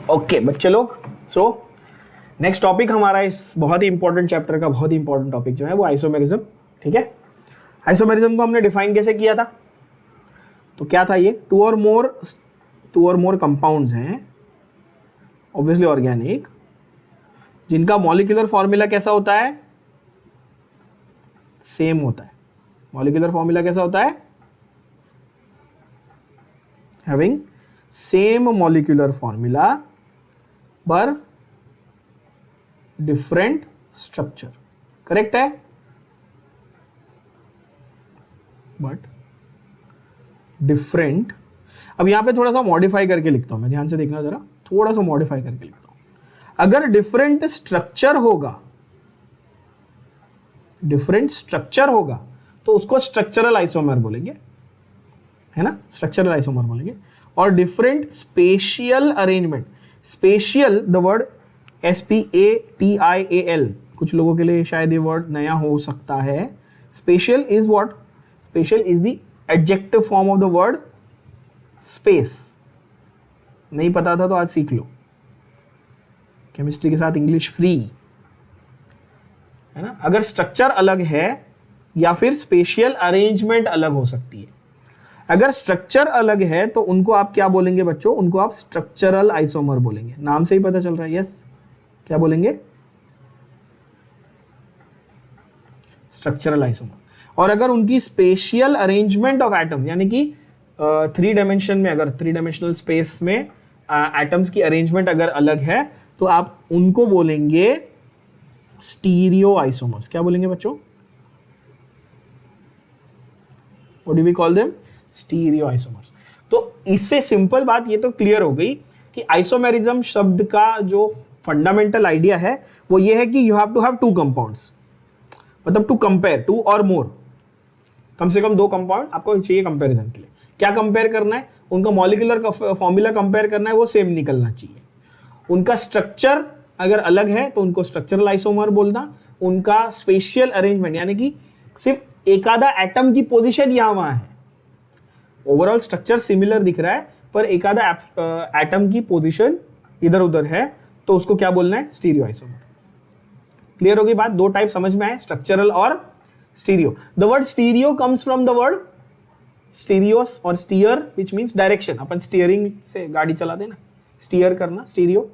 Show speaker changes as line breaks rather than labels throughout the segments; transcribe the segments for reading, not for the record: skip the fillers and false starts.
Okay बच्चे लोग, so next topic हमारा इस बहुत ही इंपॉर्टेंट चैप्टर का बहुत ही इंपॉर्टेंट टॉपिक जो है वो आइसोमेरिज्म। ठीक है, आइसोमेरिज्म को हमने डिफाइन कैसे किया था? तो क्या था ये? टू और मोर कंपाउंड्स हैं, ऑब्वियसली ऑर्गेनिक, जिनका मॉलिक्यूलर फॉर्मूला कैसा होता है? सेम होता है। मॉलिक्यूलर फॉर्मूला कैसा होता है? हैविंग सेम मॉलिक्यूलर फॉर्मूला पर डिफरेंट स्ट्रक्चर। करेक्ट है? बट डिफरेंट, अब यहां पे थोड़ा सा मॉडिफाई करके लिखता हूं मैं, ध्यान से देखना जरा, थोड़ा सा मॉडिफाई करके लिखता हूं। अगर डिफरेंट स्ट्रक्चर होगा तो उसको स्ट्रक्चरल आइसोमर बोलेंगे, है ना? स्ट्रक्चरल आइसोमर बोलेंगे। और different spatial arrangement, spatial the word SPATIAL, कुछ लोगों के लिए शायद ये वर्ड नया हो सकता है। Spatial is what? Spatial is the adjective form of the word space. नहीं पता था तो आज सीख लो, केमिस्ट्री के साथ इंग्लिश फ्री, है ना? अगर स्ट्रक्चर अलग है या फिर स्पेशियल अरेंजमेंट अलग हो सकती है। अगर स्ट्रक्चर अलग है तो उनको आप क्या बोलेंगे बच्चों? उनको आप स्ट्रक्चरल आइसोमर बोलेंगे। नाम से ही पता चल रहा है। यस, क्या बोलेंगे? Structural isomer. और अगर उनकी स्पेशियल अरेंजमेंट ऑफ एटम्स, यानी कि 3 डायमेंशन में, अगर 3 डायमेंशनल स्पेस में एटम्स की अरेंजमेंट अगर अलग है तो आप उनको बोलेंगे स्टीरियो आइसोमर्स। क्या बोलेंगे बच्चों? What do we call them? Stereo isomers. तो इससे सिंपल बात ये तो क्लियर हो गई कि आइसोमेरिज्म शब्द का जो फंडामेंटल आइडिया है वो ये है कि you have to have 2 compounds, मतलब टू कंपेयर 2 और मोर, कम से कम 2 कंपाउंड आपको चाहिए कंपैरिजन के लिए। क्या कंपेयर करना है? उनका मॉलिक्यूलर फॉर्मूला कंपेयर करना है, वो सेम निकलना चाहिए। उनका स्ट्रक्चर अगर अलग है तो उनको स्ट्रक्चरल आइसोमर बोलना। उनका स्पेशियल अरेंजमेंट, यानी कि सिर्फ एक आधा एटम की पोजीशन यहां वहां है, ओवरऑल स्ट्रक्चर सिमिलर दिख रहा है पर एक आधा एटम की पोजीशन इधर उधर है, तो उसको क्या बोलना है? Stereo isomer. क्लियर होगी बात? 2 टाइप समझ में आए, स्ट्रक्चरल और stereo. The word stereo comes from the word stereos और स्टीयर, विच मीन्स डायरेक्शन। अपन स्टीयरिंग से गाड़ी चलाते हैं ना, स्टीयर करना, स्टीरियो।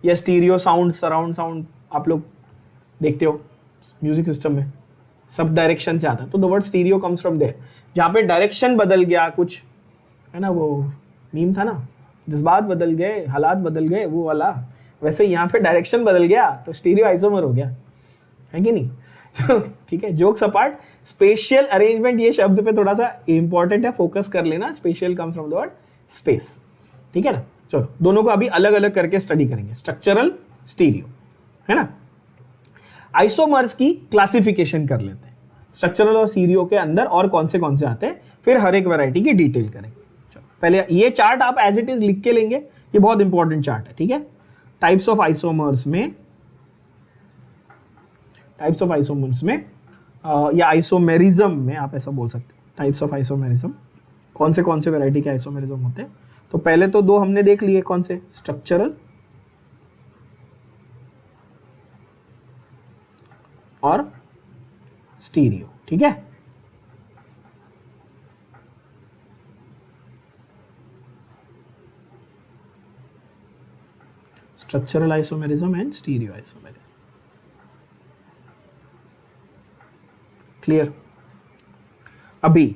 या स्टीरियो साउंड, सराउंड साउंड आप लोग देखते हो म्यूजिक सिस्टम में, सब डायरेक्शन से आता है। तो the word stereo comes from there, जहां पे डायरेक्शन बदल गया कुछ, है ना? वो मीम था ना, जज्बात बदल गए, हालात बदल गए, वो वाला। वैसे यहाँ पे डायरेक्शन बदल गया तो स्टीरियो आइसोमर हो गया, है कि नहीं? ठीक है, जोक्स अपार्ट, स्पेशियल अरेंजमेंट ये शब्द पे थोड़ा सा इंपॉर्टेंट है, फोकस कर लेना। Spatial comes from the word space. ठीक है ना? चलो दोनों को अभी अलग अलग करके स्टडी करेंगे, स्ट्रक्चरल, स्टीरियो, है ना? आइसोमर्स की क्लासिफिकेशन कर लेते हैं, स्ट्रक्चरल और स्टीरियो के अंदर और कौन से आते हैं, फिर हर एक वैरायटी की डिटेल करेंगे। चलो पहले ये चार्ट आप एज इट इज लिख के लेंगे, ये बहुत इंपॉर्टेंट चार्ट है। ठीक है, टाइप्स ऑफ आइसोमर्स में या आइसोमेरिज्म में आप ऐसा बोल सकते हैं, टाइप्स ऑफ आइसोमेरिज्म, कौन से वैरायटी के आइसोमेरिज्म होते हैं। तो पहले तो 2 हमने देख लिए, कौन से? स्ट्रक्चरल और स्टीरियो। ठीक है, structural isomerism and stereo isomerism. Clear? अभी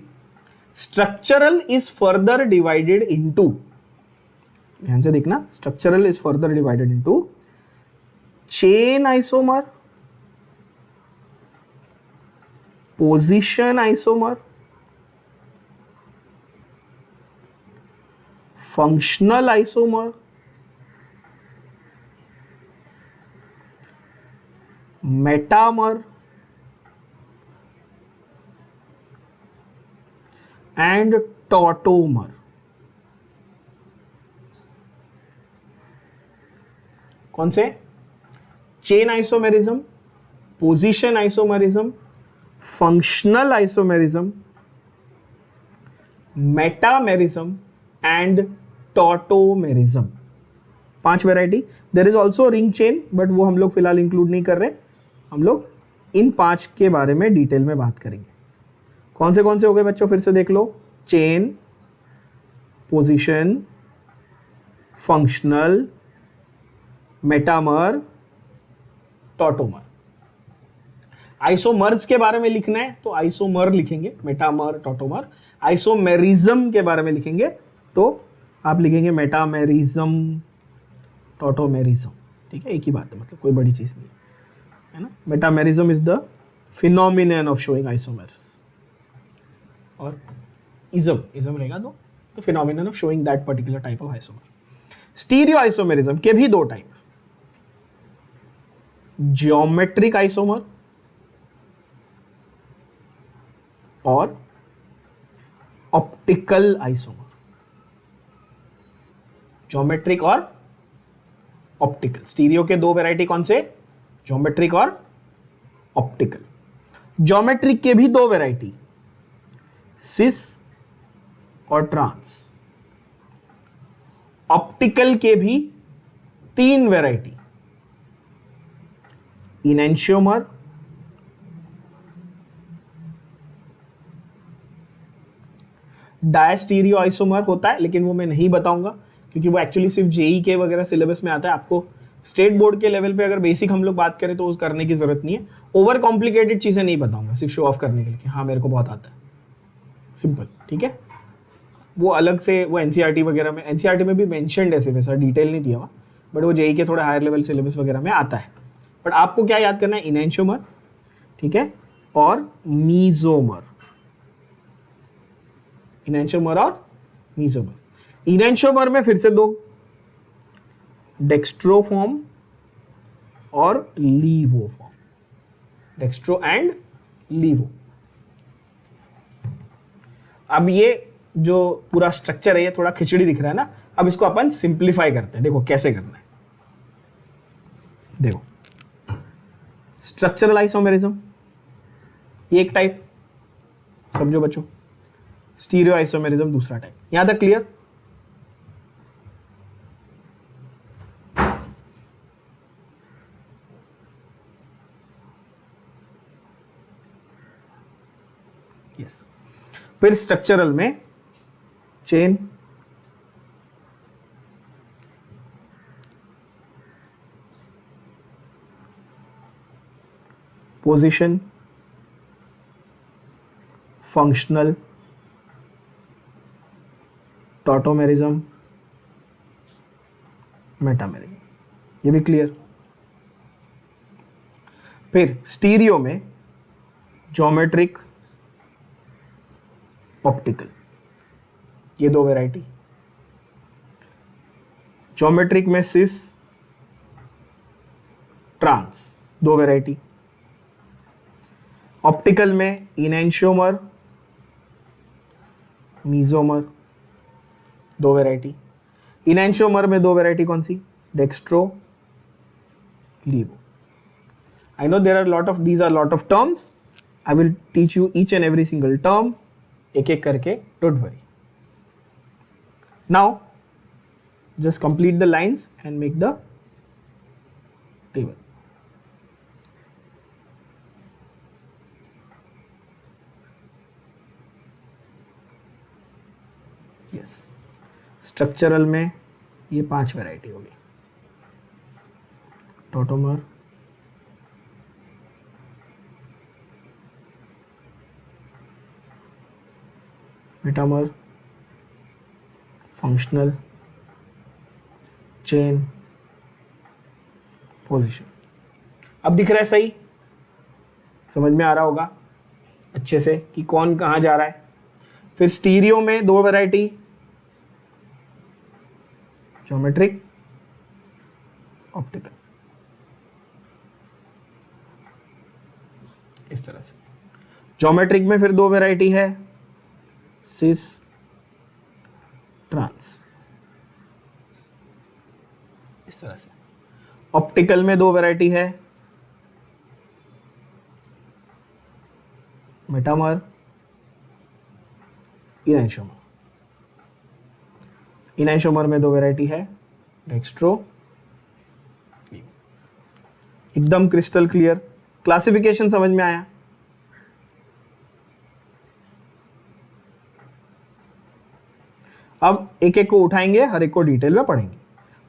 structural is further divided into, ध्यान से देखना, structural is further divided into chain isomer, position isomer, functional isomer, metamer and tautomer. कौन से? Chain isomerism, position isomerism, functional isomerism, metamerism and tautomerism. 5 variety. There is also ring chain, but वो हम लोग फिलहाल include नहीं कर रहे। हम लोग इन 5 के बारे में डिटेल में बात करेंगे। कौन से हो गए बच्चों, फिर से देख लो। Chain, position, functional, metamer, tautomer. Isomers के बारे में लिखना है तो आइसोमर लिखेंगे, मेटामर, टॉटोमर। आइसोमेरिज्म के बारे में लिखेंगे तो आप लिखेंगे मेटामेरिज्म, टॉटोमेरिज्म। ठीक है, एक ही बात है, मतलब कोई बड़ी चीज नहीं है ना। Metamerism is the phenomenon of showing isomers, और इज्म रहेगा तो phenomenon of showing that particular type of isomer. Stereo isomerism के भी 2 टाइप, ज्योमेट्रिक आइसोमर और ऑप्टिकल आइसोमर। ज्योमेट्रिक और ऑप्टिकल, स्टीरियो के 2 वैरायटी कौन से, ज्योमेट्रिक और ऑप्टिकल। ज्योमेट्रिक के भी 2 वैरायटी, सिस और ट्रांस। ऑप्टिकल के भी 3 वैरायटी, इनेंशियोमर, डायस्टीरियो आइसोमर होता है, लेकिन वो मैं नहीं बताऊंगा क्योंकि वो एक्चुअली सिर्फ जेई के वगैरह सिलेबस में आता है। आपको स्टेट बोर्ड के लेवल पे अगर बेसिक हम लोग बात करें तो उस करने की जरूरत नहीं है। ओवर कॉम्प्लिकेटेड चीजें नहीं बताऊंगा, सिर्फ शो ऑफ करने के लिए कि हाँ मेरे को बहुत आता है, सिंपल। ठीक है, वो अलग से वो एनसीईआरटी वगैरह में, एनसीईआरटी में भी मेंशन्ड है, सिर्फ ऐसा डिटेल नहीं दिया हुआ, बट वो जेई के थोड़ा हायर लेवल सिलेबस वगैरह में आता है। बट आपको क्या याद करना है, इनेंशियोमर, ठीक है, और मीजोमर। इनेंशियोमर और मीजोमर। इनेंशियोमर में फिर से 2, डेक्स्ट्रोफॉर्म और लीवोफॉर्म, डेक्स्ट्रो एंड लीवो। अब ये जो पूरा स्ट्रक्चर है ये थोड़ा खिचड़ी दिख रहा है ना, अब इसको अपन सिंप्लीफाई करते हैं। देखो कैसे करना है, देखो स्ट्रक्चरल आइसोमेरिज्म ये एक टाइप, समझो बच्चों। स्टीरियो आइसोमेरिज्म दूसरा टाइप। यहां तक क्लियर? यस। फिर स्ट्रक्चरल में chain, position, functional, tautomerism, metamerism, ये भी क्लियर। फिर स्टीरियो में ज्योमेट्रिक, ऑप्टिकल, ये 2 वैरायटी। ज्योमेट्रिक में सिस, ट्रांस, 2 वैरायटी। ऑप्टिकल में इनेंशियोमर, मीजोमर, 2 वैरायटी। इनेंशियोमर में 2 वैरायटी कौन सी, dextro, लीवो। I know there are these are lot of terms. I will teach you each and every single term एक एक करके, don't worry. Now just complete the lines and make the table. Yes, structural में ये 5 variety होगी, tautomer, metamer, functional, chain, position. अब दिख रहा है सही, समझ में आ रहा होगा अच्छे से कि कौन कहाँ जा रहा है। फिर स्टीरियो में 2 वैरायटी, ज्योमेट्रिक, ऑप्टिकल, इस तरह से। ज्योमेट्रिक में फिर 2 वैरायटी है, सिस, ट्रांस, इस तरह से। ऑप्टिकल में 2 वैरायटी है, मेटामर, इनेंशियोमर। इनेंशियोमर में 2 वैरायटी है, डेक्स्ट्रो, एकदम क्रिस्टल क्लियर, क्लासिफिकेशन समझ में आया। अब एक एक को उठाएंगे, हर एक को डिटेल में पढ़ेंगे।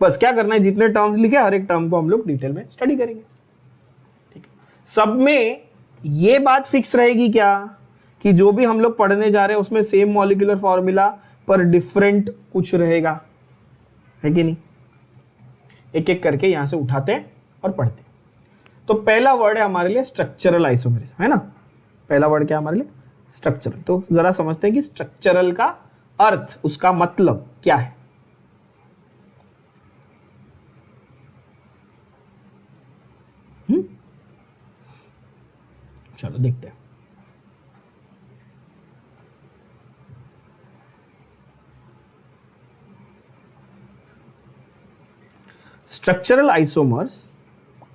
बस क्या करना है, जितने टर्म्स लिखे हर एक टर्म को हम लोग डिटेल में स्टडी करेंगे। ठीक है, सब में ये बात फिक्स रहेगी क्या कि जो भी हम लोग पढ़ने जा रहे हैं उसमें सेम मॉलिक्यूलर फॉर्मूला पर डिफरेंट कुछ रहेगा, है कि नहीं? एक एक करके यहां से उठाते हैं और पढ़ते हैं। तो पहला वर्ड है हमारे लिए स्ट्रक्चरल आइसोमेरिज्म, है ना? पहला वर्ड क्या है हमारे लिए? स्ट्रक्चरल। तो जरा समझते हैं कि स्ट्रक्चरल का अर्थ, उसका मतलब क्या है। चलो देखते हैं। स्ट्रक्चरल आइसोमर्स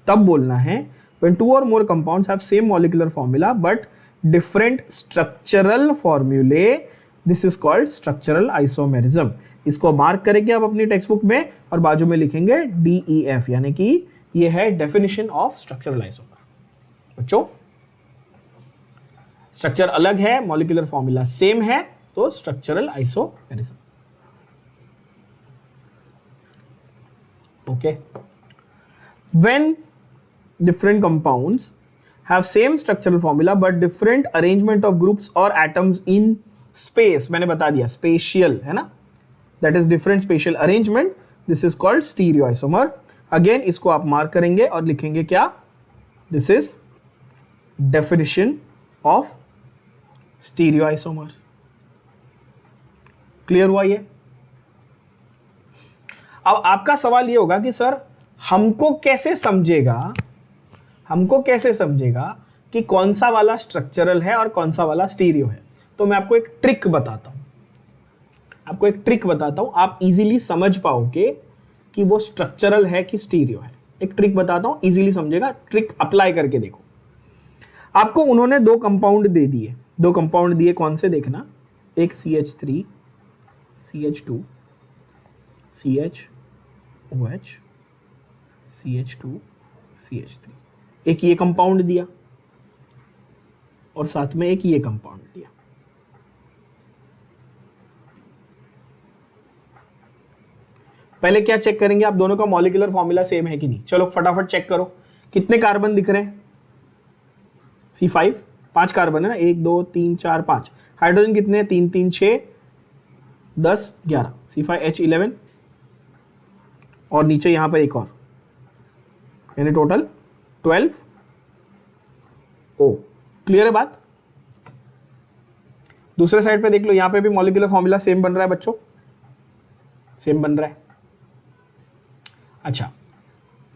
तब बोलना है when two or more compounds have same molecular formula but different structural formulae, this is called structural isomerism। इसको मार्क करेंगे आप अपनी टेक्स्ट बुक में और बाजू में लिखेंगे DEF, यानी कि ये है डेफिनेशन ऑफ स्ट्रक्चरल आइसोमर। बच्चों, स्ट्रक्चर अलग है, मॉलिक्यूलर फॉर्मूला सेम है, तो structural isomerism. Okay, when different compounds have same structural formula but different arrangement of groups or atoms in space, मैंने बता दिया spatial, है ना? That is different spatial arrangement, this is called stereoisomer। Again इसको आप mark करेंगे और लिखेंगे क्या? This is definition of stereoisomer। Clear हुआ ये? अब आपका सवाल ये होगा कि सर हमको कैसे समझेगा कि कौन सा वाला स्ट्रक्चरल है और कौन सा वाला स्टीरियो है? तो मैं आपको एक ट्रिक बताता हूं, आप इजीली समझ पाओगे कि वो स्ट्रक्चरल है कि स्टीरियो है। एक ट्रिक बताता हूं, इजीली समझेगा, ट्रिक अप्लाई करके देखो। आपको उन्होंने दो कंपाउंड दिए, कौन से देखना? एक CH3 CH2 CHOH CH2 CH3, एक ये कंपाउंड दिया और साथ में एक ये कंपाउंड दिया। पहले क्या चेक करेंगे आप? दोनों का मॉलिक्यूलर फॉर्मूला सेम है कि नहीं। चलो फटाफट चेक करो, कितने कार्बन दिख रहे हैं? C5, 5 कार्बन है ना, 1 2 3 4 5। हाइड्रोजन कितने हैं? 3 3 6 10 11, C5H11 और नीचे यहां पर एक और, यानी टोटल 12 O। क्लियर है बात? दूसरे साइड पे देख लो, यहां पे भी मॉलिक्यूलर फॉर्मूला सेम बन रहा है बच्चों, सेम बन रहा है। अच्छा,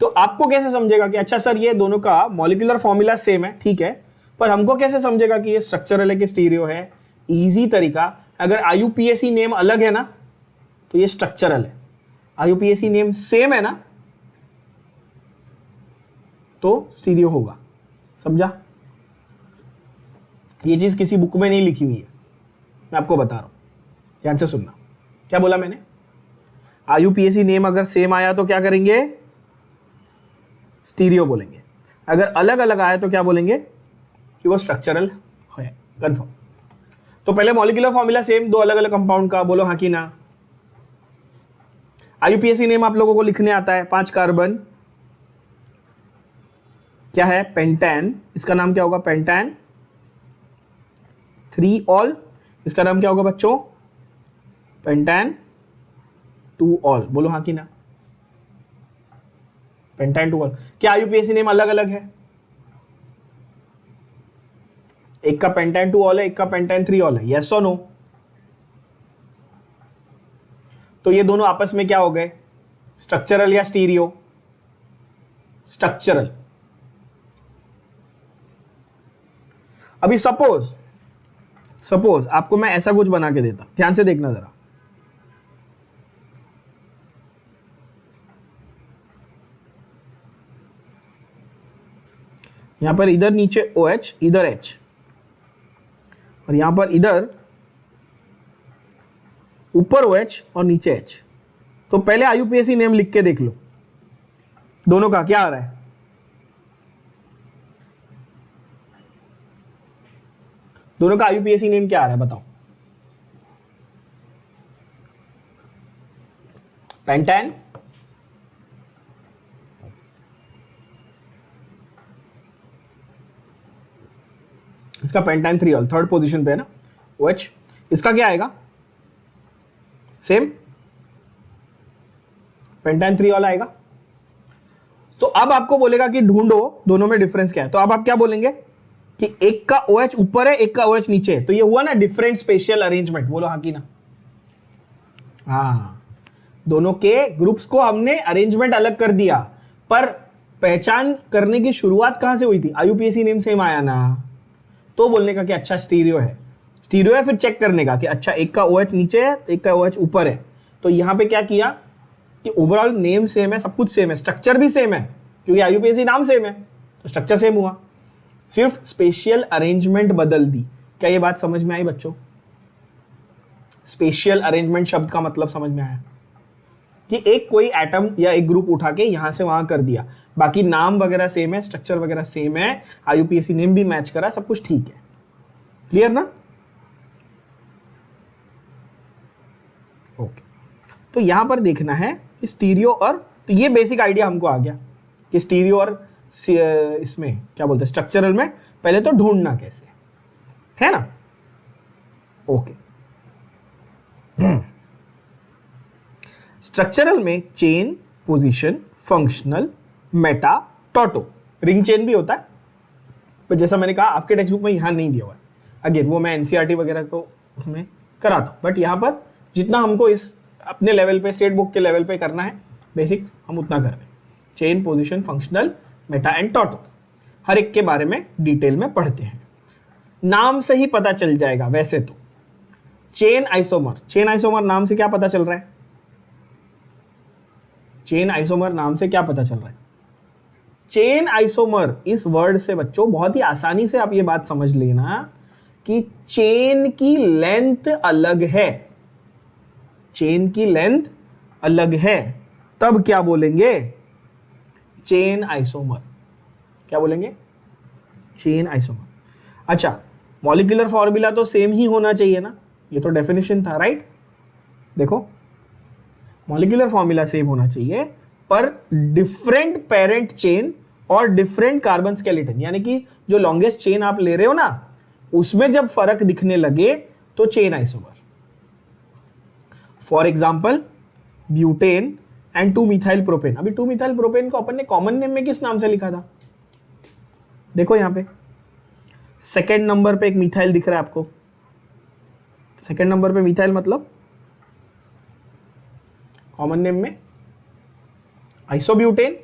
तो आपको कैसे समझेगा कि अच्छा सर ये दोनों का मॉलिक्यूलर फॉर्मूला सेम है, ठीक है, पर हमको कैसे समझेगा कि ये स्ट्रक्चरल है कि स्टीरियो है? इजी तरीका, अगर IUPAC नेम अलग है ना तो ये स्ट्रक्चरल है, IUPAC नेम सेम है ना तो स्टीरियो होगा। समझा? ये चीज किसी बुक में नहीं लिखी हुई है, मैं आपको बता रहा हूं, ध्यान से सुनना। क्या बोला मैंने? IUPAC नेम अगर सेम आया तो क्या करेंगे? स्टीरियो बोलेंगे। अगर अलग अलग आया तो क्या बोलेंगे? कि वो स्ट्रक्चरल है। कंफर्म? तो पहले मॉलिक्यूलर फॉर्मूला सेम, दो अलग अलग कंपाउंड का, बोलो हाँ कि ना? IUPAC नेम आप लोगों को लिखने आता है। 5 कार्बन क्या है? पेंटेन। इसका नाम क्या होगा? पेंटेन। 3 ऑल, इसका नाम क्या होगा बच्चों? Pentane 2 all. बोलो हाँ कि ना? Pentane 2 all. क्या IUPAC नेम अलग अलग है? एक का पेंटेन 2 ऑल है, एक का पेंटेन 3 ऑल है। यस और नो? तो ये दोनों आपस में क्या हो गए? स्ट्रक्चरल या स्टीरियो? स्ट्रक्चरल। अभी सपोज आपको मैं ऐसा कुछ बना के देता, ध्यान से देखना जरा। यहां पर इधर नीचे OH, इधर H, और यहां पर इधर ऊपर OH और नीचे H। तो पहले IUPAC नेम लिख के देख लो, दोनों का क्या आ रहा है? दोनों का आईयूपीएसी नेम क्या आ रहा है बताओ? पेंटेन, इसका पेंटाइन 3 थर्ड पोजीशन पे है ना OH। इसका क्या आएगा? सेम पेंटाइन 3 आएगा। तो अब आपको बोलेगा कि ढूंढो दोनों में डिफरेंस क्या है, तो अब आप क्या बोलेंगे कि एक का OH ऊपर है, एक का OH नीचे है, तो ये हुआ ना डिफरेंट स्पेशियल अरेंजमेंट। बोलो हाँ कि ना? हाँ, दोनों के ग्रुप्स को हमने अरेंजमेंट अलग कर दिया, पर पहचान करने की शुरुआत कहां से हुई थी? आईयूपीएसी नेम सेम आया ना, तो बोलने का कि अच्छा स्टीरियो है। स्टीरियो है, फिर चेक करने का कि अच्छा एक का OH नीचे है, एक का OH ऊपर है। तो यहां पे क्या किया कि ओवरऑल नेम सेम है, सब कुछ सेम है, स्ट्रक्चर भी सेम है, क्योंकि आईयूपीएसी नाम सेम है तो स्ट्रक्चर सेम हुआ, सिर्फ स्पेशियल अरेंजमेंट बदल दी। क्या ये बात समझ में आई बच्चों? स्पेशियल अरेंजमेंट शब्द का मतलब समझ में आया कि एक कोई एटम या एक ग्रुप उठा के यहां से वहां कर दिया, बाकी नाम वगैरह सेम है, स्ट्रक्चर वगैरह सेम है, आईयूपीएसी नेम भी मैच करा, सब कुछ ठीक है। क्लियर ना? ओके, तो यहां पर देखना है कि स्टीरियो और, तो ये बेसिक आइडिया हमको आ गया कि स्टीरियो और इसमें क्या बोलते हैं स्ट्रक्चरल में पहले तो ढूंढना कैसे है ना। ओके, स्ट्रक्चरल में चेन, पोजीशन, फंक्शनल, मेटा, टोटो, रिंग चेन भी होता है, पर जैसा मैंने कहा आपके टेक्स्ट बुक में यहां नहीं दिया हुआ है। अगेन वो मैं एनसीईआरटी वगैरह को उसमें कराता हूं, बट यहां पर जितना हमको इस अपने लेवल पे, स्टेट बुक के लेवल पे करना है बेसिक्स, हम उतना कर रहे हैं। Chain, position, functional, meta and tauto, हर एक के बारे में डिटेल में पढ़ते हैं। नाम से ही पता चल जाएगा वैसे तो। चेन आइसोमर, चेन आइसोमर नाम से क्या पता चल रहा है? चेन आइसोमर नाम से क्या पता चल रहा है? चेन आइसोमर इस वर्ड से बच्चों बहुत ही आसानी से आप ये बात समझ लेना कि चेन की लेंथ अलग है, चेन की लेंथ अलग है, तब क्या बोलेंगे? Chain isomer. क्या बोलेंगे? Chain isomer. अच्छा, मॉलिक्यूलर फॉर्मूला तो सेम ही होना चाहिए ना, ये तो डेफिनेशन था, राइट? देखो, मॉलिक्यूलर फॉर्मूला सेम होना चाहिए, पर डिफरेंट पेरेंट चेन और डिफरेंट कार्बन स्केलेटन, यानी कि जो लॉन्गेस्ट चेन आप ले रहे हो ना, उसमें जब फर्क दिखने लगे तो chain isomer. For example butane and two methyl propane. अभी 2-मिथाइल प्रोपेन को अपन ने कॉमन नेम में किस नाम से लिखा था? देखो यहां पे सेकेंड नंबर पे एक मिथाइल दिख रहा है आपको, सेकेंड नंबर पे मिथाइल मतलब कॉमन नेम में आइसोब्यूटेन।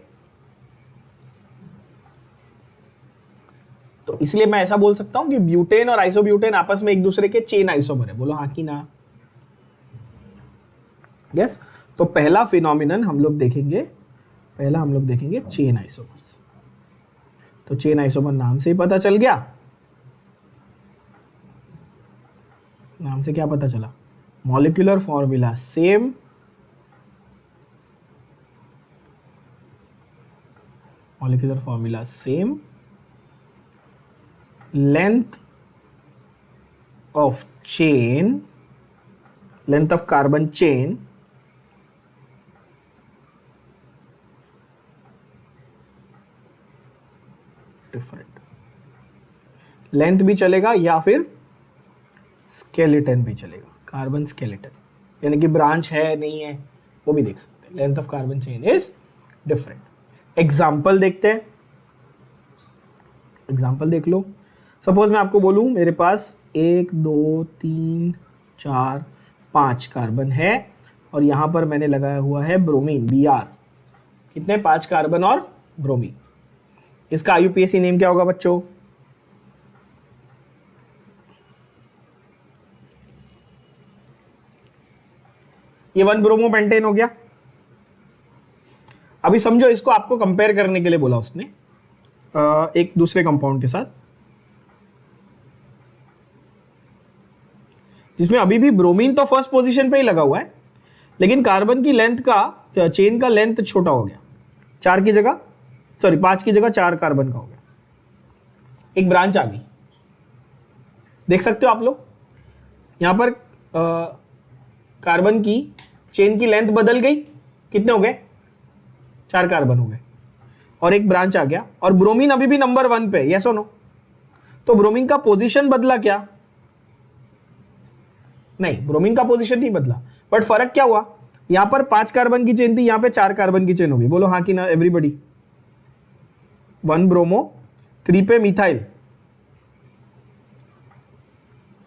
तो इसलिए मैं ऐसा बोल सकता हूं कि ब्यूटेन और आइसोब्यूटेन आपस में एक दूसरे के चेन आइसोमर है। बोलो हाँ कि ना? यस। तो पहला फिनोमिनन हम लोग देखेंगे, पहला हम लोग देखेंगे चेन आइसोमर्स। तो चेन आइसोमर नाम से ही पता चल गया, नाम से क्या पता चला? Molecular formula same, molecular formula same, length of chain, length of carbon chain different. Length भी चलेगा या फिर स्केलेटन भी चलेगा, कार्बन स्केलेटन, यानी कि ब्रांच है नहीं है वो भी देख सकते हैं। Length of carbon chain is different. Example देखते हैं, एग्जाम्पल देख लो। सपोज मैं आपको बोलूं मेरे पास 1 2 3 4 5 कार्बन है और यहां पर मैंने लगाया हुआ है ब्रोमीन Br। कितने? 5 कार्बन और ब्रोमीन। इसका आईयूपीएसी नेम क्या होगा बच्चों? ये 1-ब्रोमोपेंटेन हो गया। अभी समझो इसको आपको कंपेयर करने के लिए बोला उसने एक दूसरे कंपाउंड के साथ, जिसमें अभी भी ब्रोमीन तो फर्स्ट पोजीशन पे ही लगा हुआ है, लेकिन कार्बन की लेंथ का, चेन का लेंथ छोटा हो गया। 4 की जगह, सॉरी 5 की जगह 4 कार्बन का हो गया, एक ब्रांच आ गई। देख सकते हो आप लोग यहां पर कार्बन की चेन की लेंथ बदल गई, कितने हो गए, 4 कार्बन हो गए और एक ब्रांच आ गया, और ब्रोमीन अभी भी नंबर 1 पे, यस और नो? तो ब्रोमीन का पोजीशन बदला क्या? नहीं, ब्रोमीन का पोजीशन नहीं बदला, बट फर्क क्या हुआ, यहां पर 5 कार्बन की चेन थी, यहां पे 4 कार्बन की चेन होगी, बोलो हाँ कि ना एवरीबॉडी? 1 ब्रोमो, 3 पे मिथाइल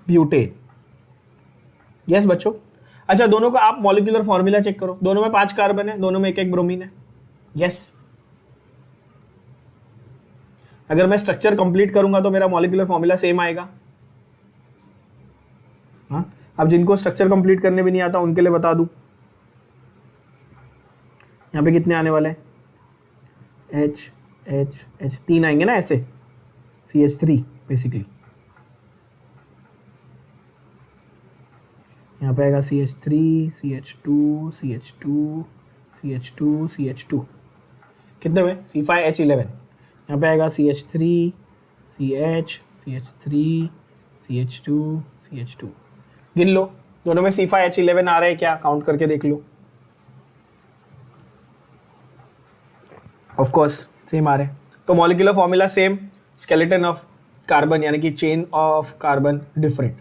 ब्यूटेन, यस बच्चों? अच्छा, दोनों का आप मॉलिक्यूलर फॉर्मूला चेक करो, दोनों में 5 कार्बन है, दोनों में एक एक ब्रोमीन है, यस? अगर मैं स्ट्रक्चर कंप्लीट करूंगा तो मेरा मॉलिक्यूलर फॉर्मूला सेम आएगा। हाँ, अब जिनको स्ट्रक्चर कंप्लीट करने भी नहीं आता उनके लिए बता दूं, यहाँ पे कितने आने वाले हैं, H H H 3 आएंगे ना ऐसे, CH3 बेसिकली, यहाँ पे आएगा CH3 CH2 CH2 CH2 CH2, कितने हुए, C5H11, यहाँ पे आएगा CH3 CH CH3 CH2 CH2, गिन लो दोनों में C5H11 आ रहे हैं क्या, काउंट करके देख लो, ऑफ कोर्स सेम आ रहे हैं, तो molecular formula same, skeleton of carbon यानी कि chain of carbon different,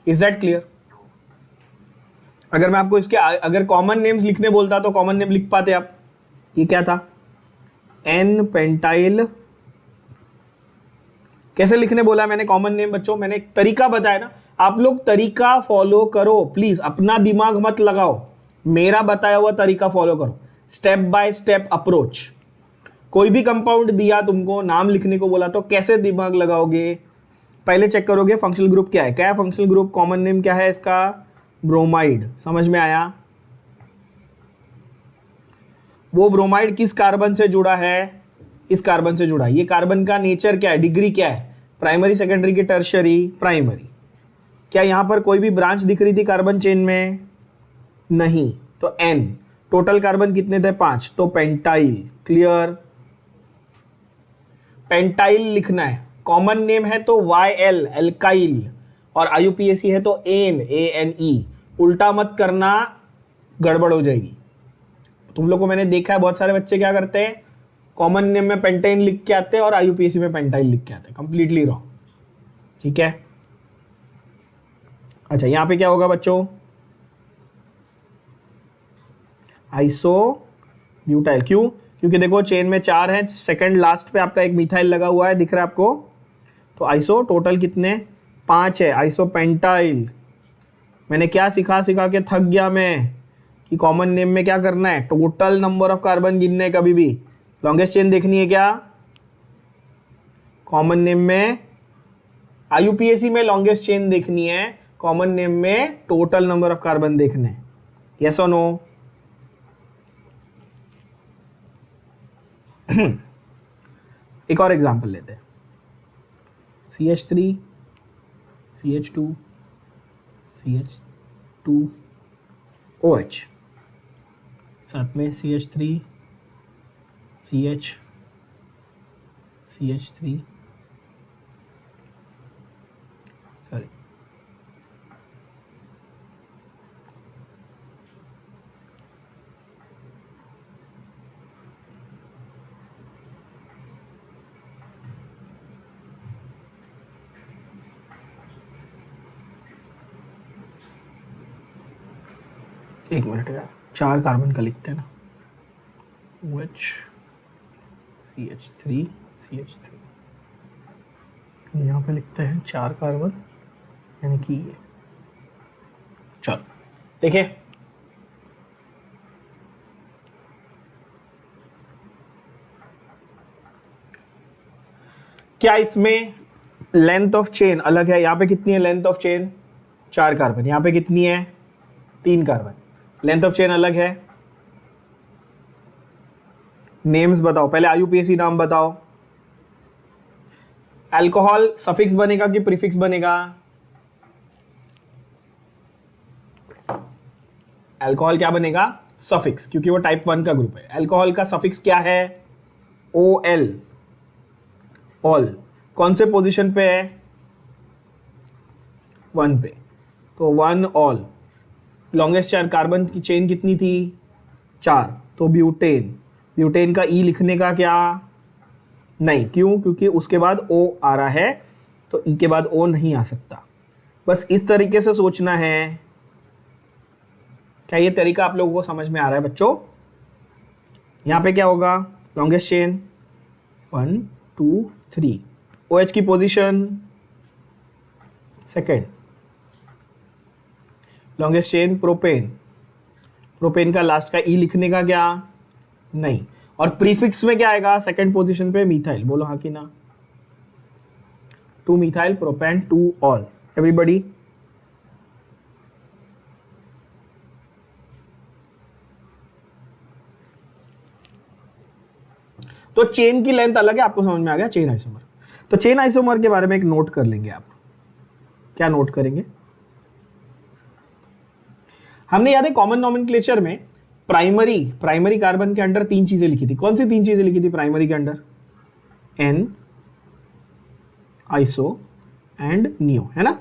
is that clear? अगर मैं आपको इसके अगर कॉमन नेम्स लिखने बोलता तो कॉमन नेम लिख पाते आप, ये क्या था, एन पेंटाइल, कैसे लिखने बोला मैंने कॉमन नेम बच्चों, मैंने एक तरीका बताया ना, आप लोग तरीका फॉलो करो प्लीज, अपना दिमाग मत लगाओ, मेरा बताया हुआ तरीका फॉलो करो, स्टेप बाय स्टेप अप्रोच। कोई भी कंपाउंड दिया तुमको, नाम लिखने को बोला तो कैसे दिमाग लगाओगे, पहले चेक करोगे फंक्शनल ग्रुप क्या है, क्या है फंक्शनल ग्रुप, कॉमन नेम क्या है इसका, ब्रोमाइड, समझ में आया? वो ब्रोमाइड किस कार्बन से जुड़ा है, इस कार्बन से जुड़ा है, ये कार्बन का नेचर क्या है, डिग्री क्या है, प्राइमरी सेकेंडरी की टर्शियरी, प्राइमरी, क्या यहां पर कोई भी ब्रांच दिख रही थी कार्बन चेन में, नहीं, तो N, टोटल कार्बन कितने थे, 5, तो पेंटाइल, क्लियर? पेंटाइल लिखना है, कॉमन नेम है तो YL एल्काइल, और IUPAC है तो ANE, उल्टा मत करना, गड़बड़ हो जाएगी। तुम लोग को मैंने देखा है बहुत सारे बच्चे क्या करते हैं, कॉमन नेम में पेंटाइन लिख के आते हैं और IUPAC में पेंटाइल लिख के आते हैं, कंप्लीटली रॉन्ग, ठीक है? अच्छा, यहां पे क्या होगा बच्चों, आइसो ब्यूटाइल, क्यों? क्योंकि देखो चेन में 4 है, सेकंड लास्ट पे आपका एक मिथाइल लगा हुआ है, दिख रहा है आपको, तो आइसो टोटल कितने, 5 है, आइसो पेंटाइल। मैंने क्या सिखा के थक गया मैं कि कॉमन नेम में क्या करना है, टोटल नंबर ऑफ कार्बन गिनने है, कभी भी लॉन्गेस्ट चेन देखनी है क्या, कॉमन नेम में, IUPAC में लॉन्गेस्ट चेन देखनी है, कॉमन नेम में टोटल नंबर ऑफ कार्बन देखने हैं, यस और नो? एक और एग्जांपल लेते हैं, CH3 CH2 CH2 OH, साथ में CH3 CH CH3, सॉरी, एक मिनट यार, 4 कार्बन का लिखते हैं ना, OH CH3 CH3, यहाँ पे लिखते हैं 4 कार्बन, यानी कि ये, चलो देखिए, क्या इसमें लेंथ ऑफ चेन अलग है, यहाँ पे कितनी है लेंथ ऑफ चेन, 4 कार्बन, यहाँ पे कितनी है, 3 कार्बन, लेंथ ऑफ चेन अलग है, नेम्स बताओ, पहले IUPAC नाम बताओ, अल्कोहल सफिक्स बनेगा कि प्रीफिक्स बनेगा, अल्कोहल क्या बनेगा, सफिक्स, क्योंकि वो टाइप 1 का ग्रुप है, अल्कोहल का सफिक्स क्या है, OL, ऑल, कौन से पोजीशन पे है, 1 पे, तो 1 ऑल। लॉन्गेस्ट चार कार्बन की चेन कितनी थी? 4, तो ब्यूटेन। ब्यूटेन का ई लिखने का क्या? नहीं, क्यों? क्योंकि उसके बाद ओ आ रहा है, तो ई के बाद ओ नहीं आ सकता। बस इस तरीके से सोचना है। क्या ये तरीका आप लोगों को समझ में आ रहा है बच्चों? यहां पे क्या होगा? लॉन्गेस्ट चेन 1 2 3, OH की position second. Longest chain propane, propane का लास्ट का ई लिखने का क्या? नहीं। और प्रीफिक्स में क्या आएगा सेकंड पोजीशन पे? मिथाइल। बोलो हाँ कि ना? 2 मिथाइल प्रोपेन 2 ऑल। एवरीबॉडी? तो चेन की लेंथ अलग है, आपको समझ में आ गया? Chain isomer. तो चेन आइसोमर के बारे में एक नोट कर लेंगे आप। क्या नोट करेंगे? हमने याद है कॉमन नॉमेनक्लेचर में प्राइमरी कार्बन के अंडर 3 चीजें लिखी थी। कौन सी 3 चीजें लिखी थी प्राइमरी के under? N, iso and neo, है ना?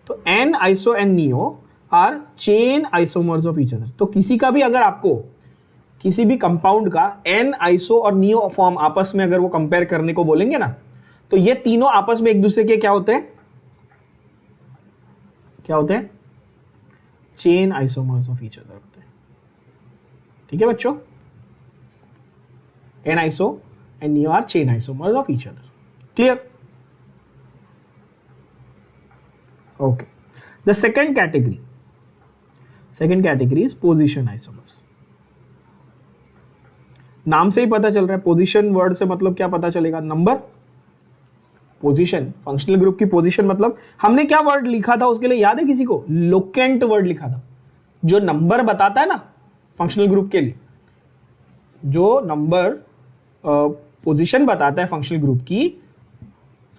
तो n, iso and neo are chain isomers of each other. तो किसी का भी अगर आपको किसी भी कंपाउंड का एन, आइसो और नियो फॉर्म आपस में अगर वो कंपेयर करने को बोलेंगे ना, तो ये तीनों आपस में एक दूसरे के क्या होते हैं? क्या होते हैं? Chain isomers of each other होते हैं। ठीक है बच्चों? N, iso and neo are chain isomers of each other. Clear? Okay. The second category is position isomers. नाम से ही पता चल रहा है, पोजीशन वर्ड से मतलब क्या पता चलेगा? नंबर। पोजीशन, फंक्शनल ग्रुप की पोजीशन मतलब हमने क्या वर्ड लिखा था उसके लिए याद है किसी को? लोकेंट वर्ड लिखा था, जो नंबर बताता है ना फंक्शनल ग्रुप के लिए। जो नंबर पोजीशन बताता है फंक्शनल ग्रुप की,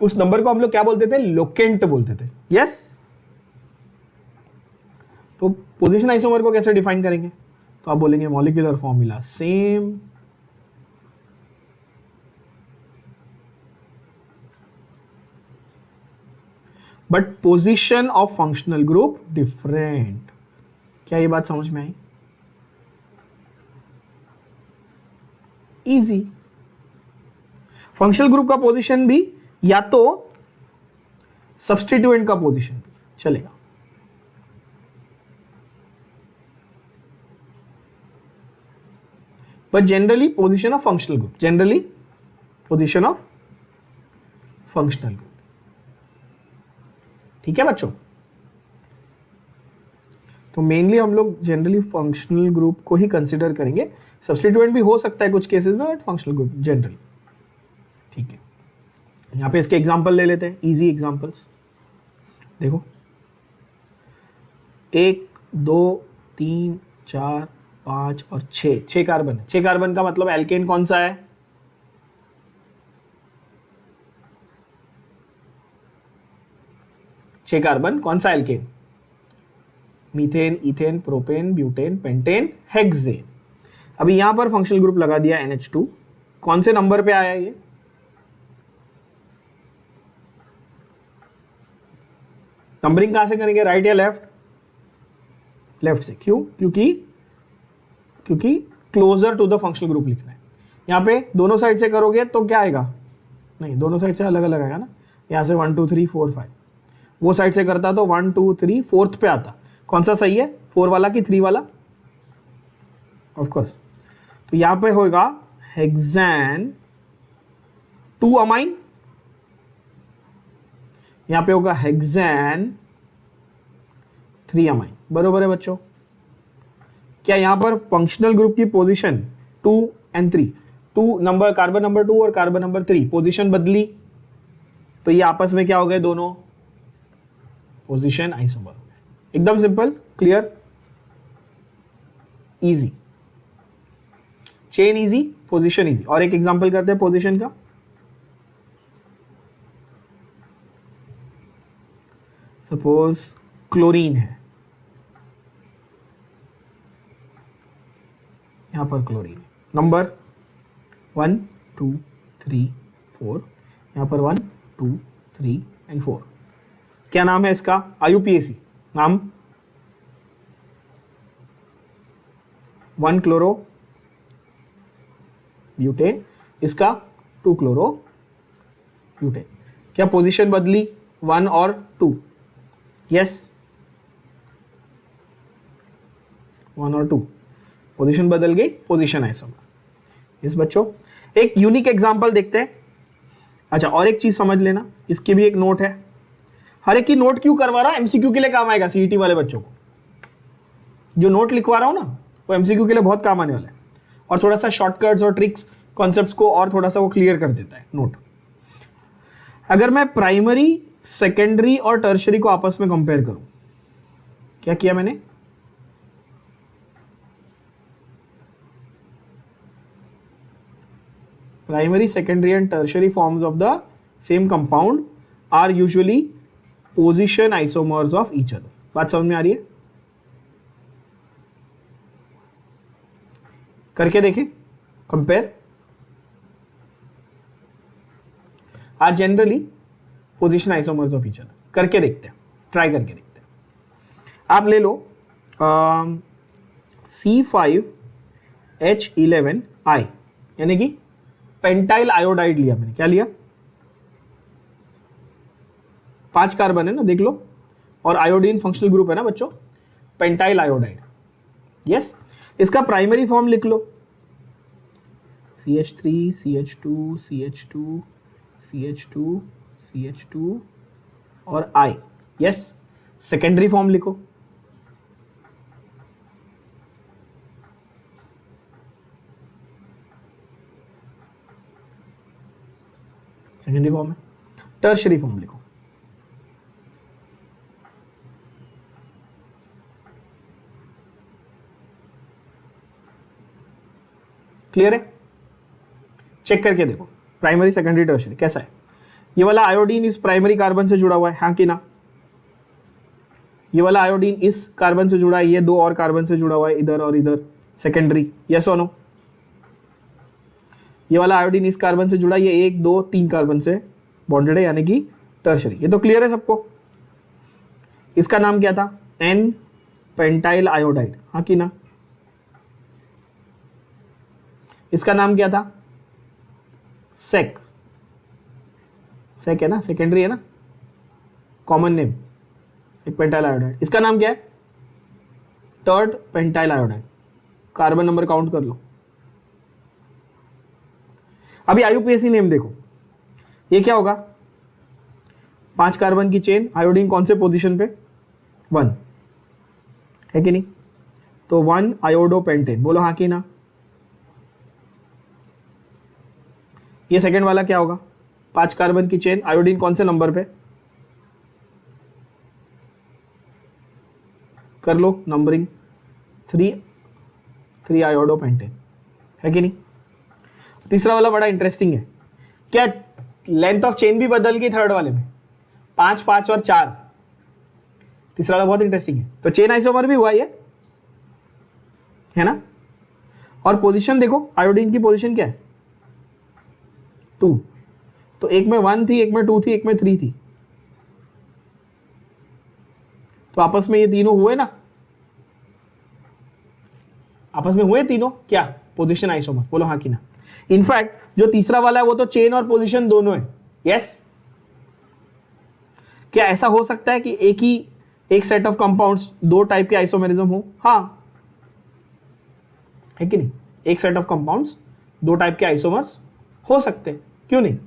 उस नंबर को हम लोग क्या बोलते थे? लोकेंट बोलते थे। यस? तो पोजीशन आइसोमर को कैसे डिफाइन करेंगे? तो आप बोलेंगे molecular formula same, but position of functional group different. क्या ये बात समझ में आई? इजी। फंक्शनल ग्रुप का पोजीशन भी या तो सब्स्टिट्यूएंट का पोजीशन भी चलेगा। But generally position of functional group, generally position of functional group. ठीक है बच्चों? तो मेनली हम लोग जनरली फंक्शनल ग्रुप को ही कंसिडर करेंगे। सब्स्टिट्यूएंट भी हो सकता है कुछ केसेस में, बट फंक्शनल ग्रुप जनरली। ठीक है, यहां पे इसके एग्जांपल ले लेते हैं, इजी एग्जांपल्स। देखो 1 2 3 4 5 और 6 कार्बन। 6 कार्बन का मतलब एल्केन कौन सा है? छह कार्बन कौन सा alkane? Methane, ethane, propane, butane, pentane, hexane. अभी यहां पर फंक्शनल ग्रुप लगा दिया NH2। कौन से नंबर पे आया ये? नंबरिंग कहां से करेंगे, राइट या लेफ्ट? लेफ्ट से। क्यों? क्योंकि closer to the functional group लिखना है। यहां पे दोनों साइड से करोगे तो क्या आएगा? नहीं, दोनों साइड से अलग अलग आएगा ना। यहां से 1 2 3 4 5, वो साइड से करता तो 1 2 3 4th पे आता। कौन सा सही है, 4 वाला कि 3 वाला? Of course. तो यहां पे होगा हेक्सेन 2 अमाइन, यहां पे होगा हेक्सेन 3 अमाइन। बरोबर है बच्चों? क्या यहां पर फंक्शनल ग्रुप की position 2 and 3, 2 number, carbon number 2 और कार्बन नंबर 3 पोजीशन बदली, तो ये आपस में क्या हो गए? दोनों पोजीशन आइसोमर। एकदम simple, clear, easy. Chain easy, position easy. और एक एग्जांपल करते हैं पोजीशन का। सपोज क्लोरीन है, यहां पर क्लोरीन नंबर 1 2 3 4, यहां पर 1 2 3 and 4। क्या नाम है इसका? IUPAC नाम, 1 क्लोरो ब्यूटेन, इसका 2 क्लोरो ब्यूटेन। क्या पोजीशन बदली 1 और 2? यस, 1 और 2 पोजीशन बदल गई, पोजीशन आइसोमर। इस बच्चों एक यूनिक एग्जांपल देखते हैं। अच्छा, और एक चीज समझ लेना, इसकी भी एक नोट है। हर एक की नोट क्यों करवा रहा हूं? MCQ के लिए काम आएगा। CET वाले बच्चों को जो नोट लिखवा रहा हूं ना, वो MCQ के लिए बहुत काम आने वाला है, और थोड़ा सा शॉर्टकट्स और ट्रिक्स, कॉन्सेप्ट्स को और थोड़ा सा वो क्लियर कर देता है नोट। अगर मैं प्राइमरी, सेकेंडरी और टर्शरी को आपस में कंपेयर करूं, क्या किया मैंने? Primary, secondary and tertiary forms of the same compound are usually position isomers of each other. बात समझ में आ रही है? करके देखें, compare. Are generally position isomers of each other. करके देखते हैं, ट्राई करके देखते हैं। आप ले लो C5H11I, यानी कि पेंटाइल आयोडाइड लिया मैंने। क्या लिया? 5 कार्बन है ना, देख लो, और आयोडीन फंक्शनल ग्रुप है ना बच्चों, पेंटाइल आयोडाइड। यस, इसका प्राइमरी फॉर्म लिख लो, CH3 CH2 CH2 CH2 CH2 और I। यस, सेकेंडरी फॉर्म लिखो, सेकेंडरी फॉर्म है। टर्शरी फॉर्म लिखो, क्लियर है? चेक करके देखो, प्राइमरी, सेकेंडरी, टर्शरी कैसा है। ये वाला आयोडीन इस प्राइमरी कार्बन से जुड़ा हुआ है, हाँ कि ना? ये वाला आयोडीन इस कार्बन से जुड़ा है, ये 2 और कार्बन से जुड़ा हुआ है, इधर और इधर, सेकेंडरी। यस और नो? ये वाला आयोडीन इस कार्बन से जुड़ा, ये 1 2 3 कार्बन से बॉन्डेड है, यानी कि टर्शरी। ये तो क्लियर है सबको? इसका नाम क्या था? N पेंटाइल आयोडाइड, हाँ कि ना? इसका नाम क्या था? सेक। सेक है ना, सेकेंडरी है ना, common name, sec pentyl iodide. इसका नाम क्या है? Tert pentyl iodide. Carbon number count कर लो। अभी IUPAC नेम देखो, ये क्या होगा? 5 कार्बन की चेन, आयोडीन कौन से पोजीशन पे? 1 है कि नहीं? तो 1 आयोडोपेंटेन, बोलो हाँ कि ना? ये सेकंड वाला क्या होगा? 5 कार्बन की चेन, आयोडीन कौन से नंबर पे? कर लो नंबरिंग, 3 आयोडोपेंटेन, है कि नहीं? तीसरा वाला बड़ा इंटरेस्टिंग है। क्या लेंथ ऑफ चेन भी बदल गई थर्ड वाले में? 5 5 और 4। तीसरा वाला बहुत इंटरेस्टिंग है। तो चेन आइसोमर भी हुआ ये, है ना? और पोजीशन देखो, आयोडीन की पोजीशन क्या है? 2। तो एक में 1 थी, एक में 2 थी, एक में 3 थी। तो आपस में ये तीनों हुए ना, आपस में हुए तीनों क्या? पोजीशन आइसोमर, बोलो हाँ कि ना? इनफैक्ट जो तीसरा वाला है वो तो चेन और पोजीशन दोनों है। यस? क्या ऐसा हो सकता है कि एक सेट ऑफ कंपाउंड्स 2 टाइप के आइसोमेरिज्म हो? हाँ, है कि नहीं? एक सेट ऑफ कंपाउंड्स 2 टाइप के आइसोमर्स हो सकते हैं, क्यों नहीं?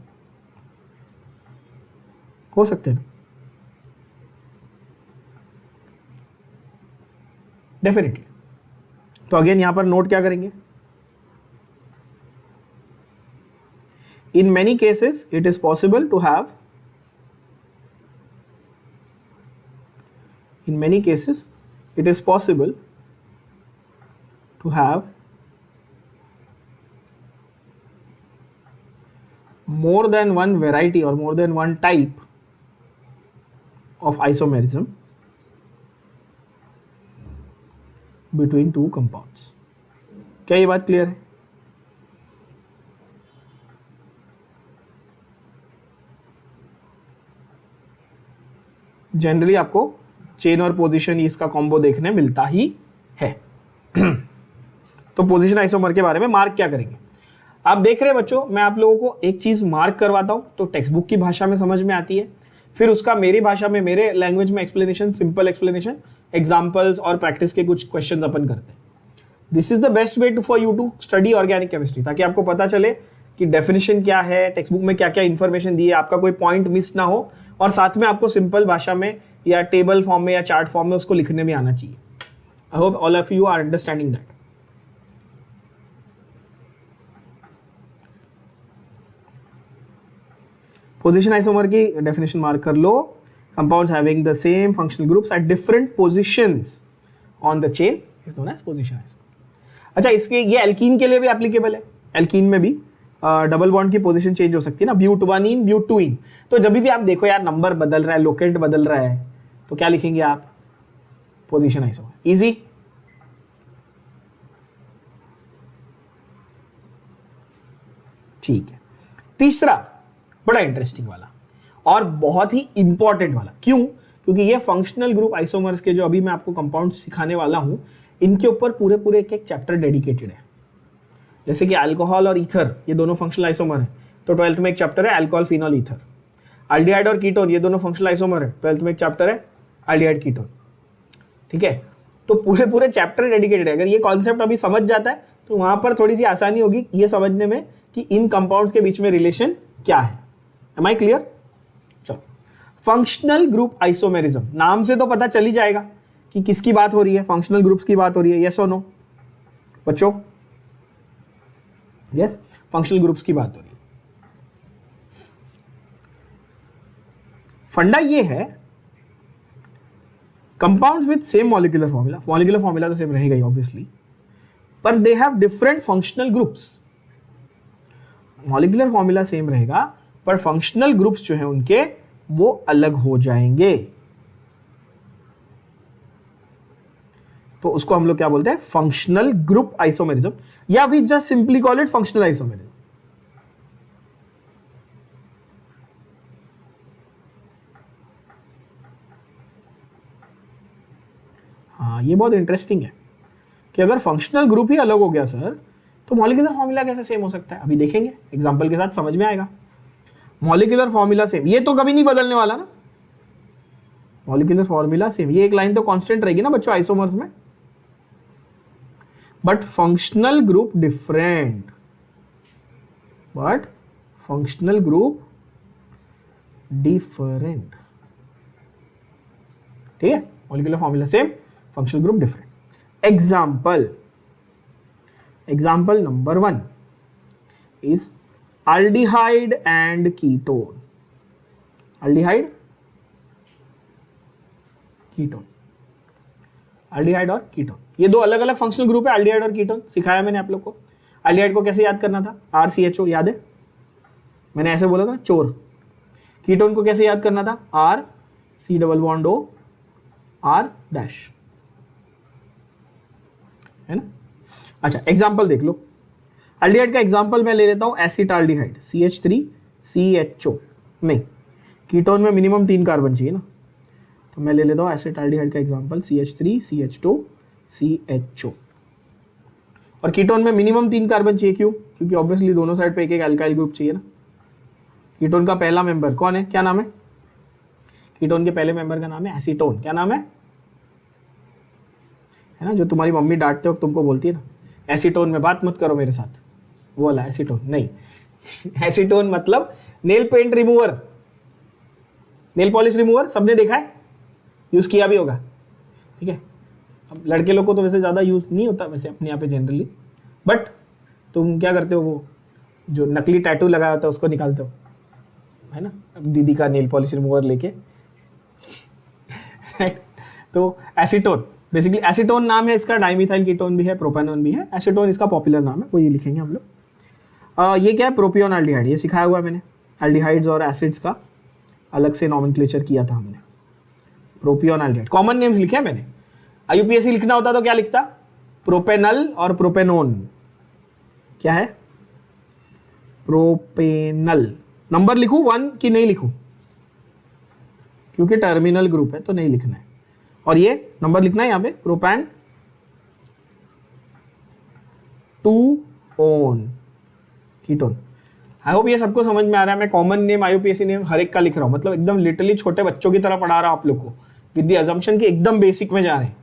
हो सकते हैं, डेफिनेटली। तो अगेन यहां पर नोट क्या करेंगे? In many cases, it is possible to have, in many cases, it is possible to have more than one variety or more than one type of isomerism between two compounds. क्या ये बात clear है? Generally आपको chain और position इसका combo देखने मिलता ही है। तो पोजीशन आइसोमर के बारे में मार्क क्या करेंगे, आप देख रहे हैं बच्चों, मैं आप लोगों को एक चीज मार्क करवाता हूं तो टेक्स्ट बुक की भाषा में समझ में आती है, फिर उसका मेरी भाषा में, मेरे लैंग्वेज में एक्सप्लेनेशन, सिंपल एक्सप्लेनेशन, एग्जांपल्स और प्रैक्टिस के कुछ क्वेश्चंस अपन करते हैं। This is the best way to for you to study organic chemistry, ताकि आपको पता चले कि डेफिनेशन क्या है, टेक्स्ट बुक में क्या क्या इंफॉर्मेशन दी है, आपका कोई पॉइंट मिस ना हो, और साथ में आपको सिंपल भाषा में या टेबल फॉर्म में या चार्ट फॉर्म में उसको लिखने में आना चाहिए। I hope all of you are understanding that. Position isomer की डेफिनेशन मार्क कर लो, compounds having the same functional groups at different positions on the chain is known as position isomer. अच्छा, इसके ये एल्कीन के लिए भी एप्लीकेबल है, एल्कीन में भी डबल बॉन्ड की पोजीशन चेंज हो सकती है ना, ब्यूट 1 इन ब्यूट 2 इन। तो जब भी आप देखो यार नंबर बदल रहा है, लोकेंट बदल रहा है, तो क्या लिखेंगे आप, पोजीशन आइसोमर। इजी। ठीक है, तीसरा बड़ा इंटरेस्टिंग वाला और बहुत ही इंपॉर्टेंट वाला, क्यों, क्योंकि ये फंक्शनल ग्रुप आइसोमर्स के जो अभी मैं आपको कंपाउंड सिखाने वाला हूं, इनके ऊपर पूरे पूरे एक एक चैप्टर डेडिकेटेड है। जैसे कि अल्कोहल और ईथर, ये दोनों फंक्शनल आइसोमर है, तो 12th में एक चैप्टर है अल्कोहल फिनॉल ईथर। एल्डिहाइड और कीटोन, ये दोनों फंक्शनल आइसोमर है, 12th में एक चैप्टर है एल्डिहाइड कीटोन। ठीक है, तो पूरे पूरे चैप्टर डेडिकेटेड है। अगर ये कॉन्सेप्ट अभी समझ जाता है तो वहां पर थोड़ी सी आसानी होगी ये समझने में कि इन कंपाउंड्स के बीच में रिलेशन क्या है। Am I clear? चलो, फंक्शनल ग्रुप आइसोमेरिज्म, नाम से तो पता चल ही जाएगा कि किसकी बात हो रही है, फंक्शनल ग्रुप्स की बात हो रही है, यस और नो बच्चों? यस, फंक्शनल ग्रुप्स की बात हो रही है। फंडा ये है, compounds with same molecular formula, molecular formula तो सेम रहेगा ही ऑब्वियसली, पर they have different functional groups. Molecular formula same रहेगा पर फंक्शनल ग्रुप्स जो है उनके वो अलग हो जाएंगे, तो उसको हम लोग क्या बोलते हैं, फंक्शनल ग्रुप आइसोमेरिज्म, या we just simply call it functional isomerism. हाँ, ये बहुत इंटरेस्टिंग है कि अगर फंक्शनल ग्रुप ही अलग हो गया सर, तो मॉलिक्यूलर फॉर्मूला कैसे सेम हो सकता है? अभी देखेंगे, एग्जांपल के साथ समझ में आएगा। मॉलिक्यूलर फॉर्मूला सेम, ये तो कभी नहीं बदलने वाला ना, मॉलिक्यूलर फॉर्मूला सेम, ये एक लाइन तो कांस्टेंट रहेगी ना बच्चों आइसोमर्स में, but functional group different, but functional group different. ठीक है, molecular formula same, functional group different. Example number 1 is aldehyde and ketone, aldehyde ketone, aldehyde और कीटोन, ये दो अलग अलग फंक्शनल ग्रुप है, aldehyde और कीटोन। सिखाया मैंने आप लोग को। aldehyde को कैसे याद करना था, RCHO, याद है? मैंने ऐसे बोला था चोर। कीटोन को कैसे याद करना था, RC⋯O R डैश, है ना? अच्छा, एग्जाम्पल देख लो। एल्डिहाइड का एग्जांपल मैं ले लेता हूं, एसिटाल्डिहाइड CH3CHO में, कीटोन में मिनिमम 3 कार्बन चाहिए ना, तो मैं ले लेता हूं एसिटाल्डिहाइड का एग्जांपल CH3CH2CHO। और कीटोन में मिनिमम 3 कार्बन चाहिए, क्यों? क्योंकि ऑब्वियसली दोनों साइड पे एक एक अल्काइल ग्रुप चाहिए ना। कीटोन का पहला मेंबर कौन है, क्या नाम है? कीटोन के पहले मेंबर का नाम है एसीटोन। क्या नाम है ना? जो तुम्हारी मम्मी डांटते वक्त तुमको बोलती है ना, एसीटोन में बात मत करो मेरे साथ, वो वाला एसीटोन नहीं। एसीटोन मतलब nail paint remover, nail polish remover, सबने देखा है, यूज किया भी होगा। ठीक है, अब लड़के लोग को तो वैसे ज्यादा यूज नहीं होता वैसे अपने यहाँ पे जनरली, बट तुम क्या करते हो, वो जो नकली टैटू लगाया होता है उसको निकालते हो, है ना? अब दीदी का नेल पॉलिश रिमूवर लेके तो एसीटोन, बेसिकली एसीटोन नाम है इसका, डाइमिथाइल कीटोन भी है, प्रोपेनोन भी है, एसीटोन इसका पॉपुलर नाम है, वो ये लिखेंगे हम लोग। ये क्या है, प्रोपियोन एल्डिहाइड, ये सिखाया हुआ है मैंने। एल्डिहाइड्स और एसिड्स का अलग से नॉमेनक्लेचर किया था हमने। प्रोपियोन एल्डिहाइड, कॉमन नेम्स लिखे हैं मैंने। IUPAC लिखना होता तो क्या लिखता, प्रोपेनल और प्रोपेनोन। क्या है, प्रोपेनल। नंबर लिखूं 1 कि नहीं लिखूं, क्योंकि टर्मिनल ग्रुप है तो नहीं लिखना है। और ये नंबर लिखना है यहाँ पे, प्रोपैन 2 ओन कीटोन। आई होप ये सबको समझ में आ रहा है। मैं कॉमन नेम, आईयूपीएसी नेम हर एक का लिख रहा हूँ, मतलब एकदम लिटरली छोटे बच्चों की तरह पढ़ा रहा हूँ आप लोग को, विद द अजम्पशन की एकदम बेसिक में जा रहे हैं।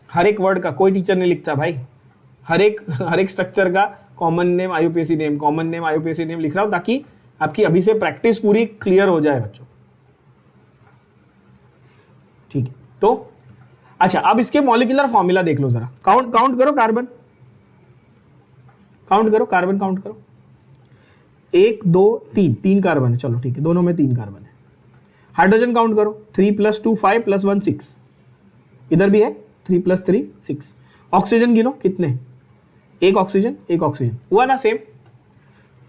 हर एक वर्ड का कोई टीचर नहीं लिखता भाई, हर एक स्ट्रक्चर का common name, IUPAC name, common name, IUPAC name लिख रहा हूँ, ताकि आपकी अभी से प्रैक्टिस पूरी क्लियर हो जाए बच्चों। ठीक है, तो अच्छा अब इसके मॉलिक्यूलर फॉर्मूला देख लो जरा। काउंट करो कार्बन, काउंट करो कार्बन, काउंट करो। 1 2 3 कार्बन है, चलो ठीक है, दोनों में 3 कार्बन है। हाइड्रोजन काउंट करो, 3 + 2 5 + 1 6, इधर भी है 3 + 3 6। ऑक्सीजन गिनो कितने, एक ऑक्सीजन हुआ ना सेम।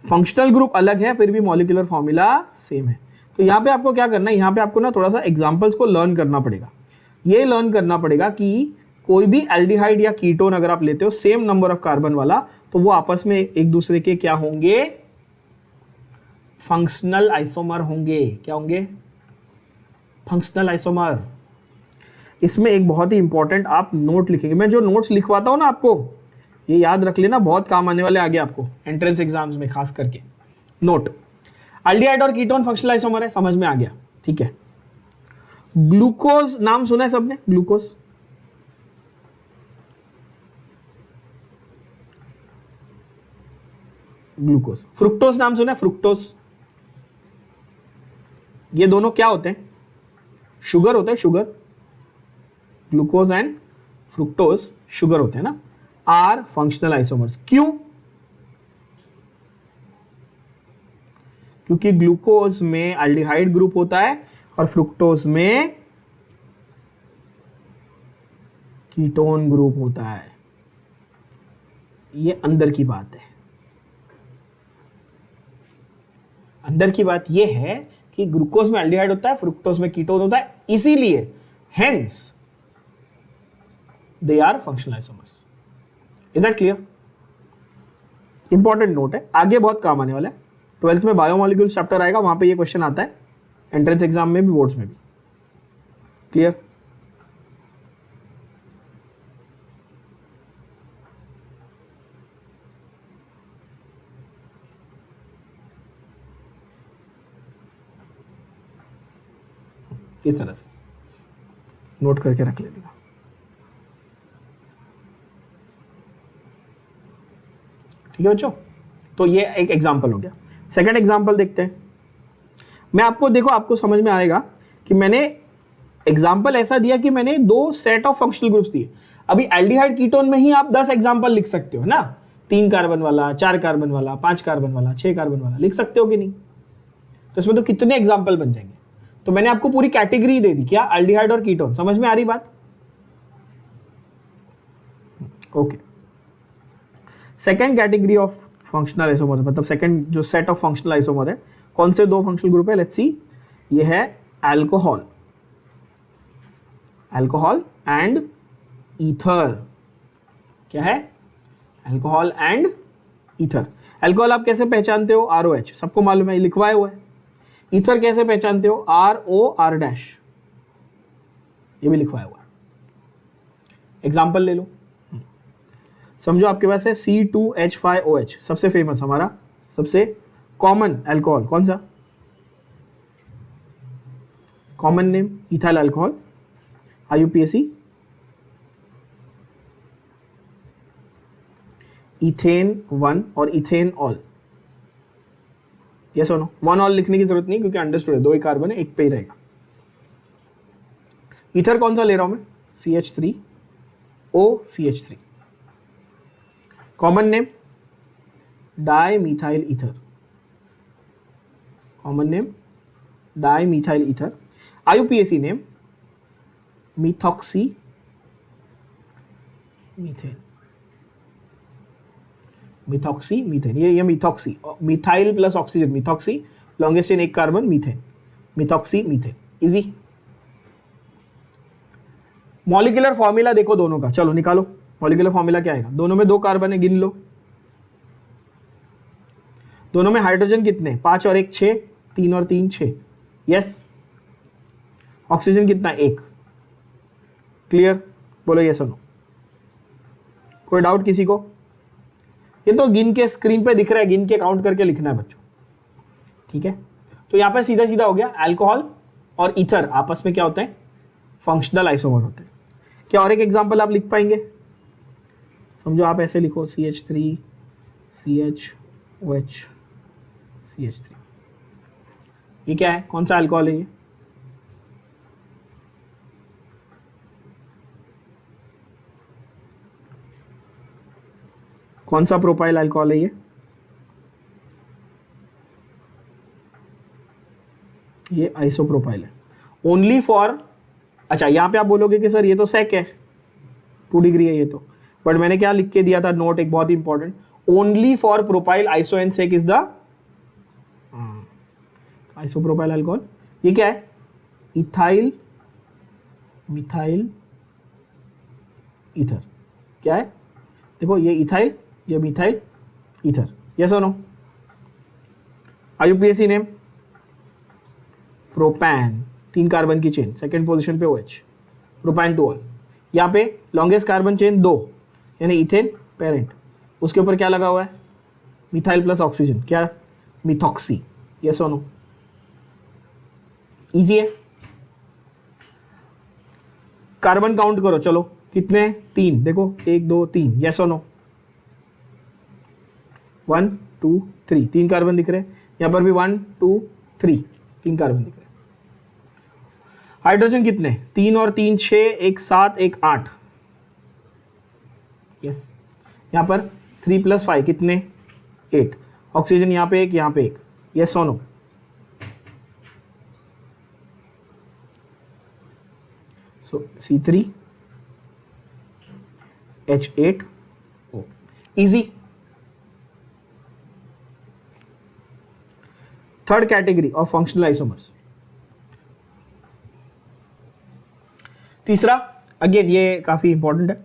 फंक्शनल ग्रुप अलग है फिर भी मॉलिक्यूलर फॉर्मूला सेम है। तो यहाँ पे आपको क्या करना है, यहाँ पे आपको ना थोड़ा सा एग्जांपल्स को लर्न करना पड़ेगा। ये लर्न करना पड़ेगा कि कोई भी एल्डिहाइड या कीटोन अगर आप लेते हो सेम नंबर ऑफ कार्बन वाला, तो वो आपस में एक दूसरे के क्या होंगे, फंक्शनल आइसोमर होंगे। क्या होंगे, फंक्शनल आइसोमर। इसमें एक बहुत ही इंपॉर्टेंट आप नोट लिखेंगे, मैं जो नोट्स लिखवाता हूं ना आपको, ये याद रख लेना, बहुत काम आने वाले आगे आपको एंट्रेंस एग्जाम्स में खास करके। नोट, एल्डिहाइड और कीटोन फंक्शनल आइसोमर है, समझ में आ गया, ठीक है। ग्लूकोज नाम सुना है सबने, ग्लूकोज, ग्लूकोज। फ्रुक्टोज नाम सुना है, फ्रुक्टोज। ये दोनों क्या होते हैं, शुगर होते हैं, sugar. Glucose and fructose sugar होते हैं ना, आर फंक्शनल आइसोमर्स। क्यों, क्योंकि ग्लूकोज में एल्डिहाइड ग्रुप होता है और फ्रुक्टोज में कीटोन ग्रुप होता है। ये अंदर की बात है। अंदर की बात यह है कि ग्लूकोज में एल्डिहाइड होता है, फ्रुक्टोज में कीटोन होता है, इसीलिए hence they are functional isomers. Is that clear? Important note है, आगे बहुत काम आने वाला है। 12th में बायोमोलिक्यूल्स चैप्टर आएगा, वहां पे ये क्वेश्चन आता है, एंट्रेंस एग्जाम में भी, बोर्ड्स में भी। क्लियर? इस तरह से नोट करके रख लेना। ठीक है बच्चों, तो ये एक एग्जांपल हो गया। सेकंड एग्जांपल देखते हैं। मैं आपको, देखो आपको समझ में आएगा कि मैंने एग्जांपल ऐसा दिया कि मैंने 2 सेट ऑफ फंक्शनल ग्रुप्स दिए। अभी एल्डिहाइड कीटोन में ही आप 10 एग्जांपल लिख सकते हो ना, 3 कार्बन वाला, 4 कार्बन वाला, 5 कार्बन वाला, 6 कार्बन वाला लिख सकते हो कि नहीं? तो इसमें तो कितने एग्जाम्पल बन जाएंगे। तो मैंने आपको पूरी कैटेगरी दे दी, क्या, एल्डिहाइड और कीटोन। समझ में आ रही बात? Okay. Second category of functional isomer, मतलब सेकेंड जो सेट ऑफ फंक्शनल आइसोमर है, कौन से 2 फंक्शनल ग्रुप है, लेट्स सी। ये है अल्कोहल, अल्कोहल एंड ईथर। क्या है, अल्कोहल एंड ईथर। अल्कोहल आप कैसे पहचानते हो, ROH, सबको मालूम है, लिखवाया हुआ है। ईथर कैसे पहचानते हो, ROR', ये भी लिखवाया हुआ है। एग्जाम्पल ले लो, समझो आपके पास है C2H5OH, सबसे फेमस, हमारा सबसे कॉमन अल्कोहल कौन सा, common name ethyl alcohol, IUPAC, ethane 1 और इथेन ऑल। यस और नो? 1 ऑल लिखने की जरूरत नहीं क्योंकि अंडरस्टूड है, 2 ही कार्बन है, एक पे ही रहेगा। ईथर कौन सा ले रहा हूं मैं, CH3OCH3। Common name dimethyl ether, common name dimethyl ether. IUPAC name methoxy methane, methoxy methane. ये methoxy, methyl plus oxygen, methoxy, longest chain एक carbon, methane, methoxy methane. Easy. Molecular formula देखो दोनों का, चलो निकालो। मॉलिक्यूलर फॉर्मूला क्या आएगा, दोनों में 2 कार्बन है, गिन लो। दोनों में हाइड्रोजन कितने, 5 और 1 6, 3 और 3 6। यस, ऑक्सीजन कितना, एक। क्लियर, बोलो ये सुनो, कोई डाउट किसी को? ये तो गिन के स्क्रीन पे दिख रहा है, गिन के काउंट करके लिखना है बच्चों, ठीक है। तो यहां पे सीधा सीधा हो गया, अल्कोहल और ईथर आपस में क्या होते हैं, फंक्शनल आइसोमर होते हैं। क्या और एक एग्जांपल आप लिख पाएंगे? समझो आप ऐसे लिखो CH3 CHOH CH3, ये क्या है, कौन सा अल्कोहल है ये? कौन सा प्रोपाइल अल्कोहल है ये आइसोप्रोपाइल है। ओनली फॉर, अच्छा यहां पे आप बोलोगे कि सर ये तो सेक है, 2 डिग्री है ये तो, बट मैंने क्या लिख के दिया था नोट, एक बहुत important, only for propyl iso and sec is the isopropyl alcohol. ये क्या है, इथाइल मिथाइल ईथर, क्या है देखो, ये इथाइल ये मिथाइल ईथर, यस और नो? IUPAC नेम प्रोपैन, 3 कार्बन की चेन, सेकंड पोजीशन पे OH, प्रोपैन टू ऑल। यहाँ पे लॉन्गेस्ट कार्बन चेन 2 यानी इथेन पेरेंट, उसके ऊपर क्या लगा हुआ है, मिथाइल प्लस ऑक्सीजन, क्या, मिथॉक्सी, यस और नो? इजी है। कार्बन काउंट करो, चलो कितने, 3, देखो 1 2 3, यस और नो? 1 2 3, 3 कार्बन दिख रहे हैं, यहां पर भी 1 2 3, 3 कार्बन दिख रहे हैं। हाइड्रोजन कितने, 3 और 3 6, 1 7, 1 8, यस। यहां पर 3 + 5 कितने, 8। ऑक्सीजन यहां पे 1, यहां पे 1, यस और no? So C3 H8O, easy. Third category of functional isomers. तीसरा, अगेन ये काफी इंपॉर्टेंट है।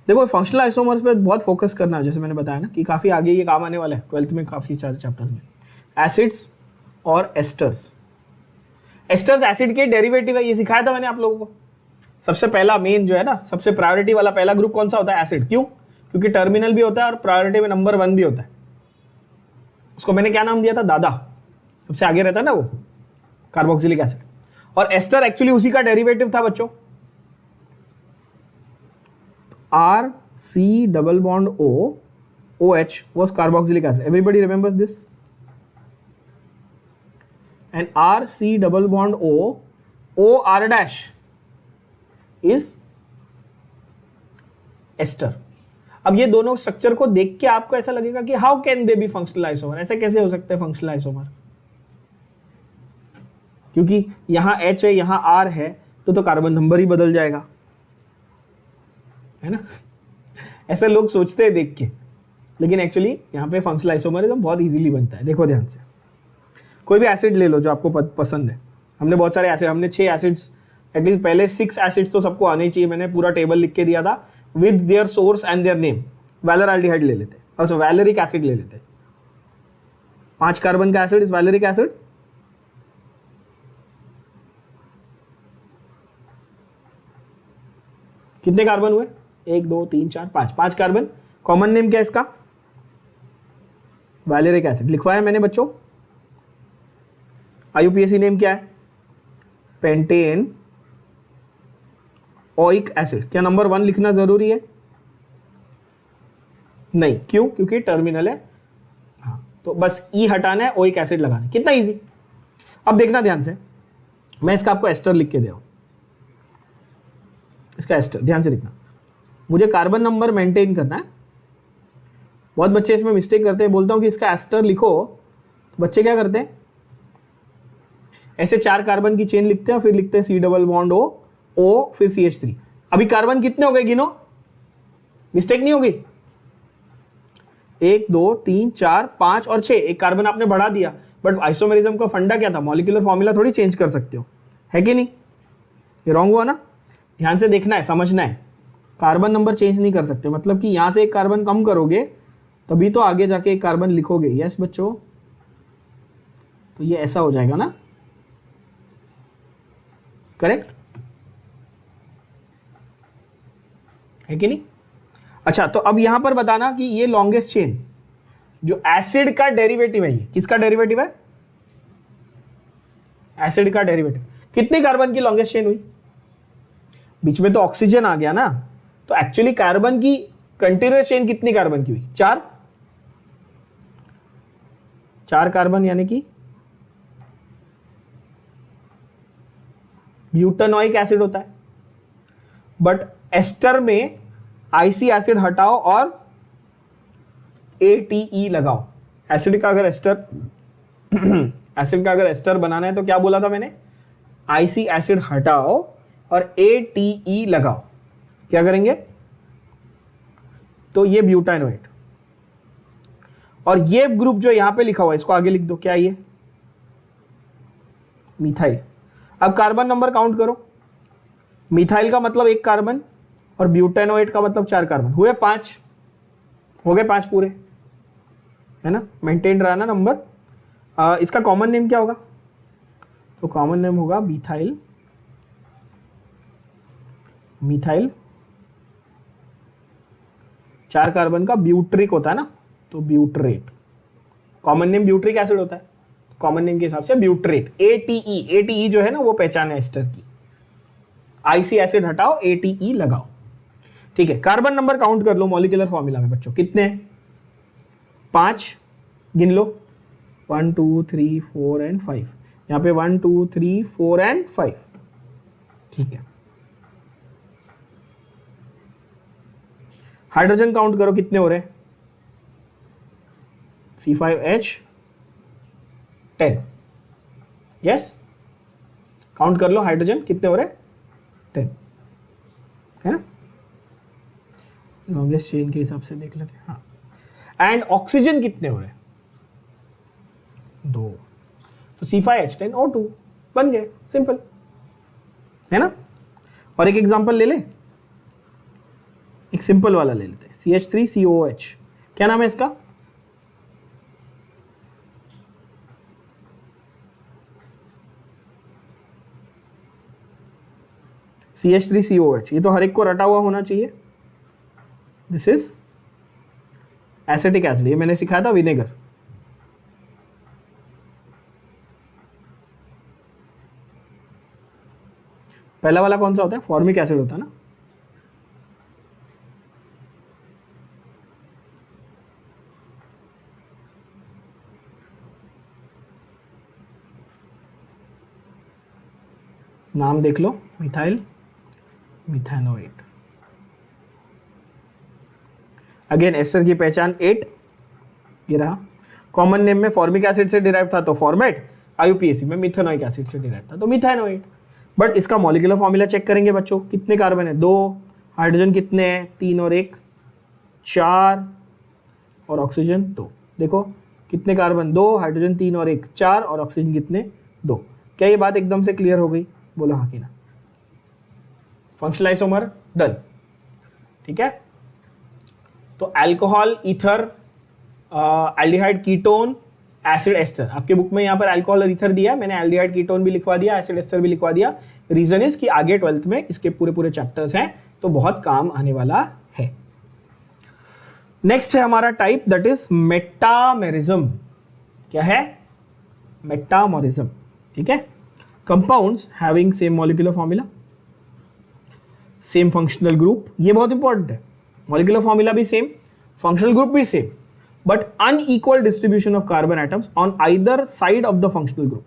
देखो फंक्शनल आइसोमर्स पे बहुत फोकस करना है, जैसे मैंने बताया ना कि काफी आगे ये काम आने वाला है 12th में, काफी सारे चैप्टर्स में। एसिड्स और एस्टर्स। एस्टर्स एसिड के डेरिवेटिव है, ये सिखाया था मैंने आप लोगों को। सबसे पहला मेन जो है ना, सबसे प्रायोरिटी वाला पहला ग्रुप कौन सा होता है, एसिड। क्यों? क्योंकि टर्मिनल भी होता है और प्रायोरिटी में नंबर 1 भी होता है। उसको मैंने क्या नाम दिया था, दादा, सबसे आगे रहता है ना वो, कार्बोक्सिलिक एसिड। और एस्टर एक्चुअली उसी का डेरिवेटिव था बच्चों, RC≡O OH was carboxylic acid. Everybody remembers this? And RC≡O OR' is ester. अब ये दोनों स्ट्रक्चर को देख के आपको ऐसा लगेगा कि how can they be functional isomer, ऐसे कैसे हो सकते हैं फंक्शनल आइसोमर? क्योंकि यहां H है, यहां R है, तो कार्बन नंबर ही बदल जाएगा, है ना? ऐसे लोग सोचते हैं देख के, लेकिन एक्चुअली यहाँ पे फंक्शनल आइसोमरिज्म बहुत इजीली बनता है। देखो ध्यान से, कोई भी एसिड ले लो जो आपको पसंद है। हमने बहुत सारे एसिड, हमने 6 एसिड्स, एटलीस्ट पहले 6 एसिड्स तो सबको आने चाहिए। मैंने पूरा टेबल लिख के दिया था with their source and their name. Valeraldehyde ले लेते, और वैलेरिक एसिड ले लेते, 5 कार्बन का एसिड इज वैलेरिक एसिड। कितने कार्बन हुए, 1 2 3 4 5, 5 कार्बन। कॉमन नेम क्या है इसका, वैलेरिक एसिड, लिखवाया मैंने बच्चों। IUPAC नेम क्या है, पेंटेन ओइक एसिड। क्या नंबर 1 लिखना जरूरी है? नहीं, क्यों? क्योंकि टर्मिनल है, हाँ, तो बस ई हटाना है, ओइक एसिड लगाना है। कितना इजी। अब देखना ध्यान से, मैं इसका आपको एस्टर लिख के दे रहा हूं, इसका एस्टर ध्यान से लिखना। मुझे कार्बन नंबर मेंटेन करना है। बहुत बच्चे इसमें मिस्टेक करते हैं, बोलता हूं कि इसका एस्टर लिखो, तो बच्चे क्या करते हैं, ऐसे 4 कार्बन की चेन लिखते हैं, फिर लिखते हैं C≡O O फिर CH3। अभी कार्बन कितने हो गए गिनो, मिस्टेक नहीं होगी। 1 2 3 4 5 और 6, एक कार्बन आपने बढ़ा दिया, बट आइसोमेरिज्म का फंडा क्या था, मॉलिक्यूलर फॉर्मूला थोड़ी चेंज कर सकते हो, है कि नहीं? ये रॉन्ग हुआ ना। ध्यान से देखना है, समझना है, कार्बन नंबर चेंज नहीं कर सकते। मतलब कि यहां से एक कार्बन कम करोगे तभी तो आगे जाके एक कार्बन लिखोगे। यस बच्चों, तो ये ऐसा हो जाएगा ना, करेक्ट है कि नहीं? अच्छा, तो अब यहां पर बताना कि ये लॉन्गेस्ट चेन जो एसिड का डेरिवेटिव है, ये किसका डेरिवेटिव है? एसिड का डेरिवेटिव। कितनी कार्बन की लॉन्गेस्ट चेन हुई? बीच में तो ऑक्सीजन आ गया ना, तो एक्चुअली कार्बन की कंटिन्यूअस चेन कितनी कार्बन की हुई? 4 कार्बन, यानी कि ब्यूटानोइक एसिड होता है। बट एस्टर में आईसी एसिड हटाओ और ATE लगाओ। एसिड का अगर एस्टर बनाना है तो क्या बोला था मैंने? आईसी एसिड हटाओ और ATE लगाओ। क्या करेंगे? तो ये ब्यूटानोएट, और ये ग्रुप जो यहां पे लिखा हुआ है इसको आगे लिख दो। क्या ये? मिथाइल। अब कार्बन नंबर काउंट करो। मिथाइल का मतलब 1 कार्बन और ब्यूटानोएट का मतलब 4 कार्बन, हुए 5। हो गए 5 पूरे, है ना? मेंटेन रहा ना नंबर। इसका कॉमन नेम क्या होगा? तो कॉमन नेम होगा मिथाइल। 4 कार्बन का ब्यूट्रिक होता है ना, तो ब्यूट्रेट। कॉमन नेम ब्यूट्रिक एसिड होता है, कॉमन नेम के हिसाब से ब्यूट्रेट। ATE जो है ना वो पहचान है एस्टर की। आईसी एसिड हटाओ, ATE लगाओ। ठीक है, कार्बन नंबर काउंट कर लो मॉलिक्यूलर फॉर्मूला में बच्चों, कितने हैं? 5 गिन लो। 1 2 3 4 एंड 5। यहां पे 1 2 3 4 एंड 5। ठीक है, हाइड्रोजन काउंट करो कितने हो रहे हैं? C5H10। यस, काउंट कर लो हाइड्रोजन कितने हो रहे हैं? 10, है ना? लॉन्गेस्ट चेन के हिसाब से देख लेते हैं। हाँ, एंड ऑक्सीजन कितने हो रहे हैं? 2। तो C5H10O2 बन गए, सिंपल है ना? और एक एग्जांपल ले ले, एक सिंपल वाला ले लेते हैं। CH3COOH, क्या नाम है इसका? CH3COOH, ये तो हर एक को रटा हुआ होना चाहिए। दिस इज एसिटिक एसिड, ये मैंने सिखाया था विनेगर। पहला वाला कौन सा होता है? फॉर्मिक एसिड होता है ना। नाम देख लो, मिथाइल मिथानोएट। अगेन एस्टर की पहचान 8, ये रहा। कॉमन नेम में फॉर्मिक एसिड से डिराइव था तो फॉर्मेट, IUPAC में मिथानोइक एसिड से डिराइव था तो मिथानोएट। बट इसका मॉलिक्यूलर फॉर्मूला चेक करेंगे बच्चों, कितने कार्बन है? 2। हाइड्रोजन कितने हैं? 3 और 1 4, और ऑक्सीजन 2। देखो कितने कार्बन? 2, हाइड्रोजन 3 और 1 4, और ऑक्सीजन कितने? 2। क्या ये बात एकदम से क्लियर हो गई? बोलो हाँ कि ना। Functional isomer done. ठीक है, तो alcohol, ether, aldehyde, ketone, acid, ester. आपके बुक में यहां पर अल्कोहल और ईथर दिया है, मैंने एल्डिहाइड, कीटोन भी लिखवा दिया, एसिड, एस्टर भी लिखवा दिया। रीजन इज कि आगे 12th में इसके पूरे पूरे चैप्टर्स हैं तो बहुत काम आने वाला है। नेक्स्ट है हमारा टाइप, दैट इज मेटामेरिज्म। क्या है? मेटामेरिज्म। ठीक है, compounds having same molecular formula, same functional group. ये बहुत इंपॉर्टेंट है, मॉलिक्यूलर फॉर्मूला भी सेम, फंक्शनल ग्रुप भी same, but unequal distribution of carbon atoms on either side of the functional group.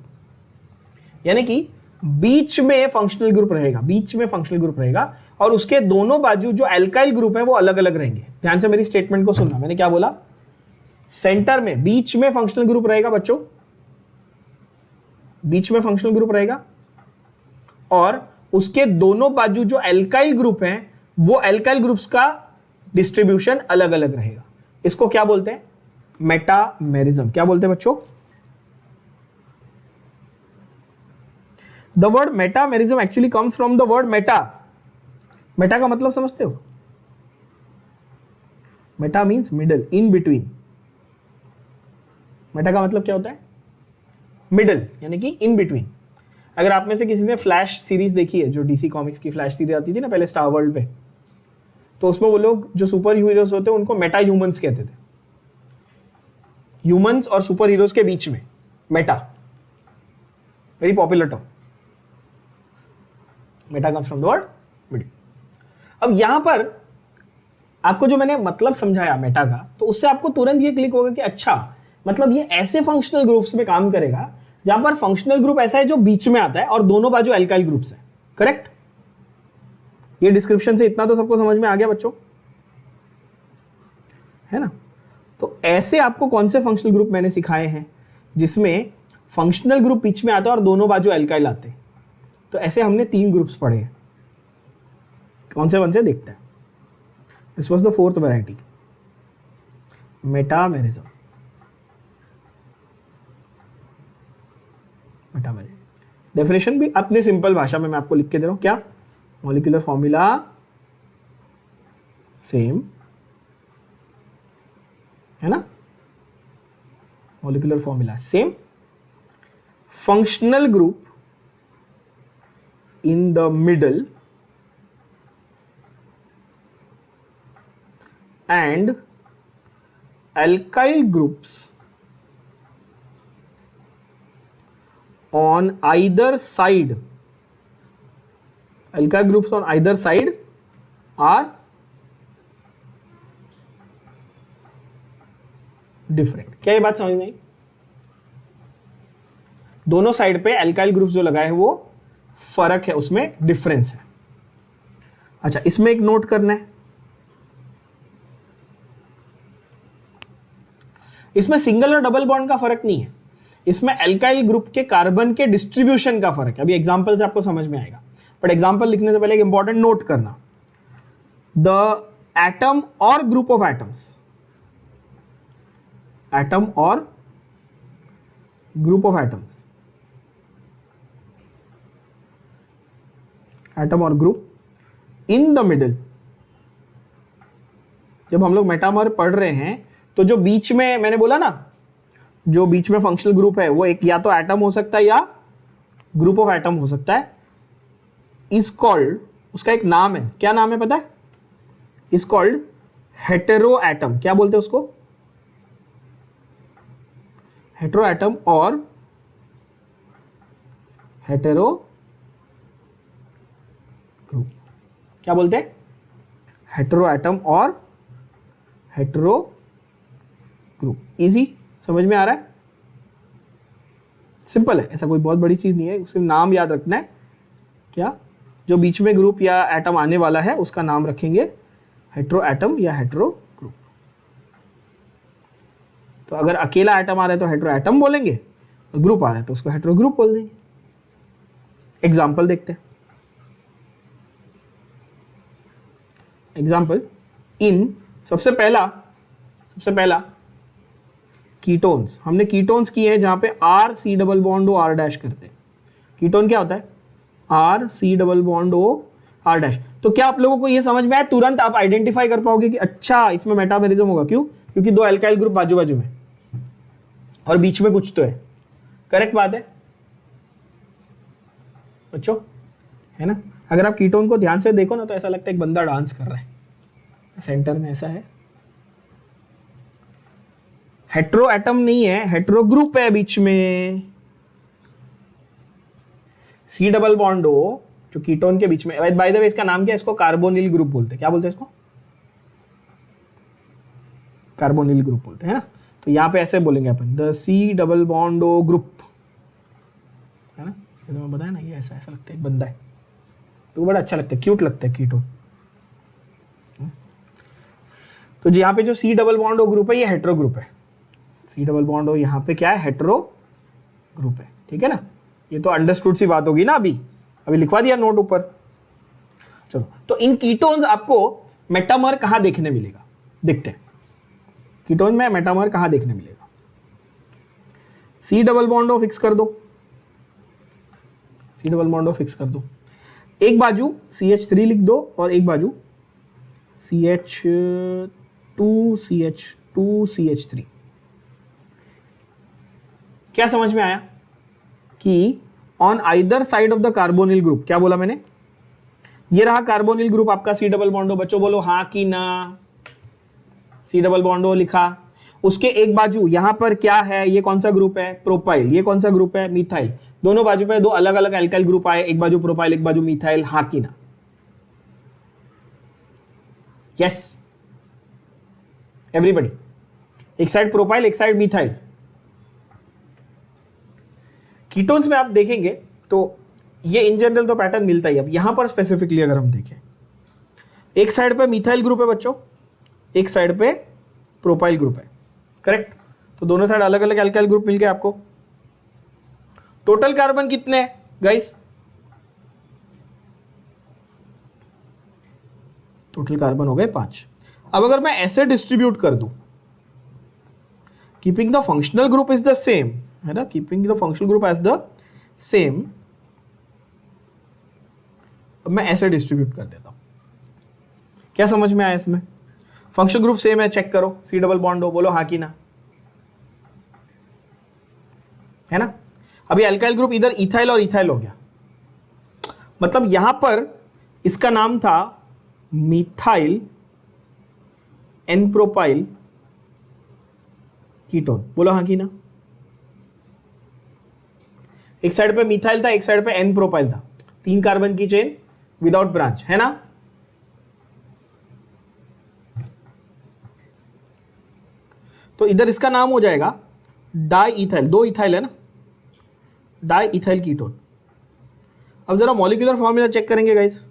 यानी कि बीच में फंक्शनल ग्रुप रहेगा, बीच में फंक्शनल ग्रुप रहेगा, और उसके दोनों बाजू जो एल्काइल ग्रुप है वो अलग अलग रहेंगे। ध्यान से मेरी स्टेटमेंट को सुनना, मैंने क्या बोला? सेंटर में, बीच में फंक्शनल ग्रुप रहेगा बच्चों, बीच में फंक्शनल ग्रुप रहेगा, और उसके दोनों बाजू जो एल्काइल ग्रुप हैं वो एल्काइल ग्रुप्स का डिस्ट्रीब्यूशन अलग अलग रहेगा। इसको क्या बोलते हैं? मेटामेरिज्म। क्या बोलते हैं बच्चों? The word metamerism actually comes from the word Meta. Meta का मतलब समझते हो? Meta means middle, in between. Meta का मतलब क्या होता है? मिडल, यानी कि इन बिटवीन। अगर आप में से किसी ने फ्लैश सीरीज देखी है, जो डीसी कॉमिक्स की फ्लैश सीरीज आती थी ना पहले स्टार वर्ल्ड पे, तो उसमें वो लोग जो सुपर हीरोज होते हैं उनको मेटा ह्यूमंस कहते थे। ह्यूमंस और सुपर हीरोज के बीच में Meta, very popular term. Meta comes from the word middle. अब यहां पर आपको जो मैंने मतलब समझाया मेटा का, तो उससे आपको तुरंत ये क्लिक होगा कि अच्छा, मतलब ये ऐसे फंक्शनल ग्रुप्स में काम करेगा जहां पर फंक्शनल ग्रुप ऐसा है जो बीच में आता है और दोनों बाजू एल्काइल ग्रुप्स है। करेक्ट? ये डिस्क्रिप्शन से इतना तो सबको समझ में आ गया बच्चों, है ना? तो ऐसे आपको कौन से फंक्शनल ग्रुप मैंने सिखाए हैं जिसमें फंक्शनल ग्रुप बीच में आता है और दोनों बाजू एल्काइल आते हैं? तो ऐसे हमने 3 ग्रुप्स पढ़े हैं। कौन से देखते हैं। This was the 4th variety, metamerism. Definition भी अपने सिंपल भाषा में मैं आपको लिख के दे रहा हूं। क्या? मॉलिक्यूलर फॉर्मूला सेम, है ना? Molecular formula same, functional group in the middle and alkyl groups on either side. Alkyl groups on either side are different. क्या ये बात समझ में आई? दोनों साइड पे एल्काइल ग्रुप्स जो लगाए हैं वो फर्क है, उसमें डिफरेंस है। अच्छा, इसमें एक नोट करना है, इसमें सिंगल और डबल बॉन्ड का फर्क नहीं है, इसमें एल्काइल ग्रुप के कार्बन के डिस्ट्रीब्यूशन का फर्क है। अभी एग्जांपल से आपको समझ में आएगा, बट एग्जांपल लिखने से पहले एक इंपॉर्टेंट नोट करना, द एटम और ग्रुप ऑफ एटम्स, एटम और ग्रुप ऑफ एटम्स, एटम और ग्रुप इन द मिडिल। जब हम लोग मेटामर पढ़ रहे हैं तो जो बीच में मैंने बोला ना, जो बीच में फंक्शनल ग्रुप है वो एक या तो एटम हो सकता है या ग्रुप ऑफ एटम हो सकता है, इज कॉल्ड, उसका एक नाम है, क्या नाम है पता है? Is called hetero atom. क्या बोलते हैं उसको? हेटेरो एटम और हेटेरो ग्रुप। क्या बोलते हैं? हेटेरो एटम और हेटेरो ग्रुप। इजी, समझ में आ रहा है? सिंपल है, ऐसा कोई बहुत बड़ी चीज नहीं है, सिर्फ नाम याद रखना है। क्या? जो बीच में ग्रुप या एटम आने वाला है उसका नाम रखेंगे हेटेरो एटम या हेटेरो ग्रुप। तो अगर अकेला एटम आ रहा है तो हेटेरो एटम बोलेंगे, और ग्रुप आ रहा है तो उसको हेटेरो ग्रुप बोल देंगे। एग्जाम्पल देखते हैं। एग्जाम्पल इन, सबसे पहला कीटोन्स। हमने कीटोन्स किए हैं जहां पे R C double bond O R dash करते हैं। कीटोन क्या होता है? R C double bond O R dash. तो क्या आप लोगों को ये समझ में आया? तुरंत आप आइडेंटिफाई कर पाओगे कि अच्छा इसमें मेटामेरिज्म होगा। क्यों? क्योंकि 2 एल्काइल ग्रुप बाजू बाजू में और बीच में कुछ तो है। करेक्ट बात है बच्चों, है ना? अगर आप कीटोन को ध्यान से देखो ना तो ऐसा लगता है एक बंदा डांस कर रहा है, सेंटर में ऐसा है। हेटेरो एटम नहीं है, हेटेरो ग्रुप है बीच में। सी डबल बॉन्ड ओ जो कीटोन के बीच में, बाय द वे इसका नाम क्या है? इसको कार्बोनिल ग्रुप बोलते हैं। क्या बोलते हैं इसको? कार्बोनिल ग्रुप बोलते हैं ना। तो यहां पे ऐसे बोलेंगे अपन, the C double bond O group, है ना? तो मैं बताया ना, ये ऐसा ऐसा लगता है एक बंदा है, तो बड़ा अच्छा लगता है, क्यूट लगता है कीटोन। तो यहाँ पे जो C double bond O group है ये हेटेरो ग्रुप है। सी डबल बॉन्ड ओ यहाँ पे क्या है? हेटेरो ग्रुप है। ठीक है ना? ये तो अंडरस्टूड सी बात होगी ना। अभी लिखवा दिया नोट ऊपर। चलो, तो इन कीटोन्स आपको मेटामर कहां देखने मिलेगा? देखते हैं कीटोन में मेटामर कहां देखने मिलेगा। C double bond O fix कर दो, C double bond O fix कर दो। एक बाजू CH3 लिख दो और एक बाजू CH2CH3। क्या समझ में आया कि on either side of the carbonyl group, क्या बोला मैंने, ये रहा कार्बोनिल ग्रुप आपका सी डबल बॉन्ड ओ, बच्चों बोलो हाँ कि ना, सी डबल बॉन्ड ओ लिखा, उसके एक बाजू यहां पर क्या है, ये कौन सा ग्रुप है, प्रोपाइल, ये कौन सा ग्रुप है, मिथाइल, दोनों बाजू पे दो अलग अलग एल्काइल ग्रुप आए, एक बाजू प्रोपाइल एक बाजू मिथाइल, हाँ कि ना, यस एवरीबॉडी, एक साइड प्रोपाइल एक साइड मिथाइल। कीटोन्स में आप देखेंगे तो ये इन जनरल तो पैटर्न मिलता ही, अब यहां पर स्पेसिफिकली अगर हम देखें, एक साइड पे मिथाइल ग्रुप है बच्चों, एक साइड पे प्रोपाइल ग्रुप है, करेक्ट, तो दोनों साइड अलग अलग एल्काइल ग्रुप मिल गए आपको। टोटल कार्बन कितने हैं गाइस, टोटल कार्बन हो गए 5। अब अगर मैं ऐसे डिस्ट्रीब्यूट कर दूं, keeping the functional group is the same, है ना, keeping the functional group as the same, अब मैं ऐसे डिस्ट्रीब्यूट कर देता हूं, क्या समझ में आया इसमें, फंक्शनल ग्रुप सेम है, चेक करो, सी डबल बॉन्ड हो, बोलो हाँ कि ना, है ना। अभी अल्काइल ग्रुप इधर इथाइल और इथाइल हो गया, मतलब यहां पर इसका नाम था मिथाइल एन प्रोपाइल कीटोन, बोलो हाँ कि ना, एक साइड पे मिथाइल था एक साइड पे एन प्रोपाइल था, 3 कार्बन की चेन विदाउट ब्रांच, है ना। तो इधर इसका नाम हो जाएगा डाई इथाइल, 2 इथाइल है ना, डाई इथाइल कीटोन। अब जरा मॉलिक्यूलर फॉर्मूला चेक करेंगे गाइस,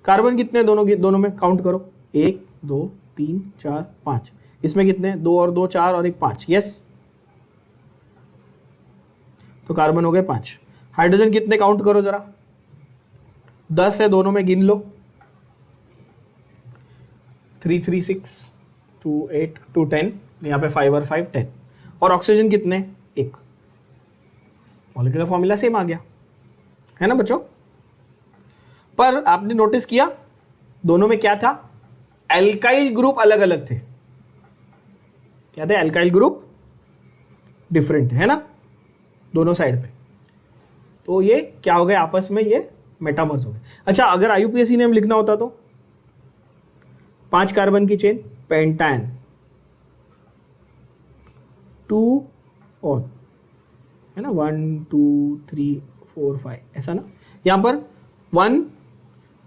कार्बन कितने दोनों में, काउंट करो, 1 2 3 4 5, इसमें कितने, 2 और 2 4 और 1 5, यस, तो कार्बन हो गए 5। हाइड्रोजन कितने, काउंट करो जरा, 10 है दोनों में, गिन लो, 3 3 6 2 8 2 10, यहाँ पे 5 और 5 10, और ऑक्सीजन कितने, 1, मॉलिक्यूलर फॉर्मूला सेम आ गया, है ना बच्चों। पर आपने नोटिस किया दोनों में क्या था, एल्काइल ग्रुप अलग अलग थे, क्या थे, एल्काइल ग्रुप डिफरेंट है ना दोनों साइड पे, तो ये क्या हो गए आपस में, ये मेटामर्स हो गए। अच्छा अगर आईयूपीएसी नेम लिखना होता तो 5 कार्बन की चेन, पेंटान, 2 ऑन, है ना, 1 2 3 4 5, ऐसा ना, यहां पर 1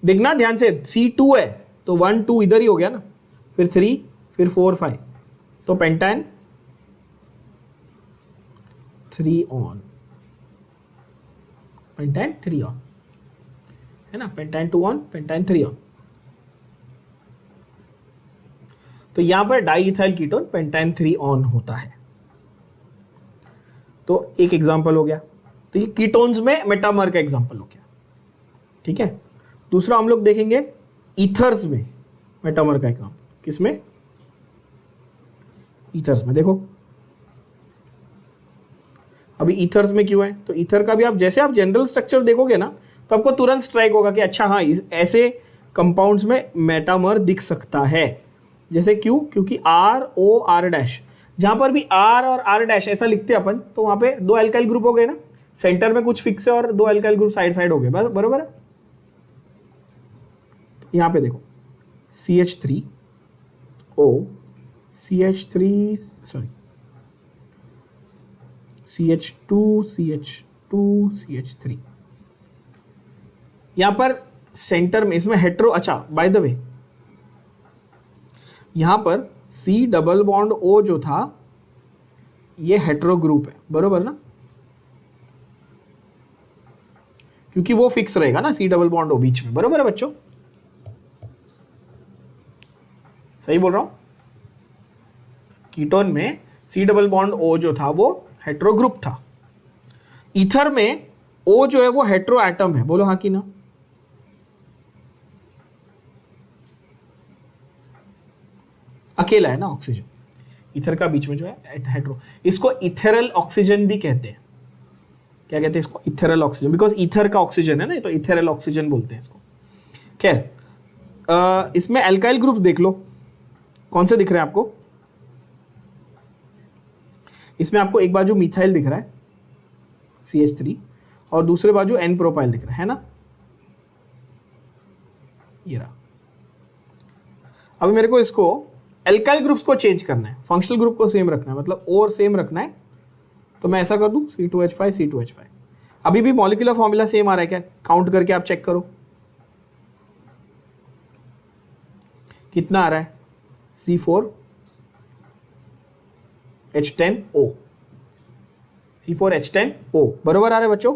देखना ध्यान से, C2 है तो 1 2 इधर ही हो गया ना, फिर 3 फिर 4 5, तो पेंटान 3 ऑन, पेंटान 3 ऑन, है ना, पेंटान 2 ऑन, पेंटान 3 ऑन, तो यहां पर डाई इथाइल कीटोन पेंटान 3 ऑन होता है। तो एक एग्जांपल हो गया, तो ये कीटोन्स में मेटामर का एग्जांपल हो गया, ठीक है। दूसरा हम लोग देखेंगे ईथर्स में मेटामर का एग्जांपल, किसमें, ईथर्स में। देखो अभी ईथर्स में क्यों है, तो ईथर का भी आप जैसे आप जनरल स्ट्रक्चर देखोगे ना तो आपको तुरंत स्ट्राइक होगा कि अच्छा हाँ ऐसे कंपाउंड्स में मेटामर दिख सकता है, जैसे क्यों, क्योंकि आर ओ आर डैश, जहां पर भी आर और आर डैश ऐसा लिखते हैं अपन, तो वहां पे 2 एल्काइल ग्रुप हो गए ना, सेंटर में कुछ फिक्स है और 2 एल्काइल ग्रुप साइड साइड हो गए, बरोबर है। तो यहां पे देखो CH3O CH3 sorry CH2 CH2 CH3, यहां पर सेंटर में इसमें हेट्रो, अच्छा बाय द वे यहां पर C डबल बॉन्ड O जो था ये हेट्रो ग्रुप है, बरोबर ना, क्योंकि वो फिक्स रहेगा ना C डबल बॉन्ड O बीच में, बरोबर है बच्चों, सही बोल रहा हूं। कीटोन में C डबल बॉन्ड O जो था वो हेट्रो ग्रुप था, ईथर में O जो है वो हेट्रो एटम है, बोलो हाँ कि ना, अकेला है ना ऑक्सीजन, ईथर का बीच में जो है हेट्रो, इसको इथेरल ऑक्सीजन भी कहते हैं, क्या कहते हैं इसको, इथेरल ऑक्सीजन, बिकॉज ईथर का ऑक्सीजन है ना, तो इथेरल ऑक्सीजन बोलते हैं इसको। खैर इसमें एल्काइल ग्रुप्स देख लो, कौन से दिख रहे हैं आपको, इसमें आपको एक बाजू मिथाइल दिख रहा है CH3, और दूसरे बाजू एन प्रोपाइल दिख रहा है ना, ये रहा। अभी मेरे को इसको एल्काइल ग्रुप्स को चेंज करना है, फंक्शनल ग्रुप को सेम रखना है, मतलब और सेम रखना है। तो मैं ऐसा कर दूं C2H5 C2H5। अभी भी मॉलिक्यूलर फॉर्मूला सेम आ रहा है क्या? काउंट करके आप चेक करो कितना आ रहा है। C4H10O, C4H10O बरोबर आ रहा है बच्चों?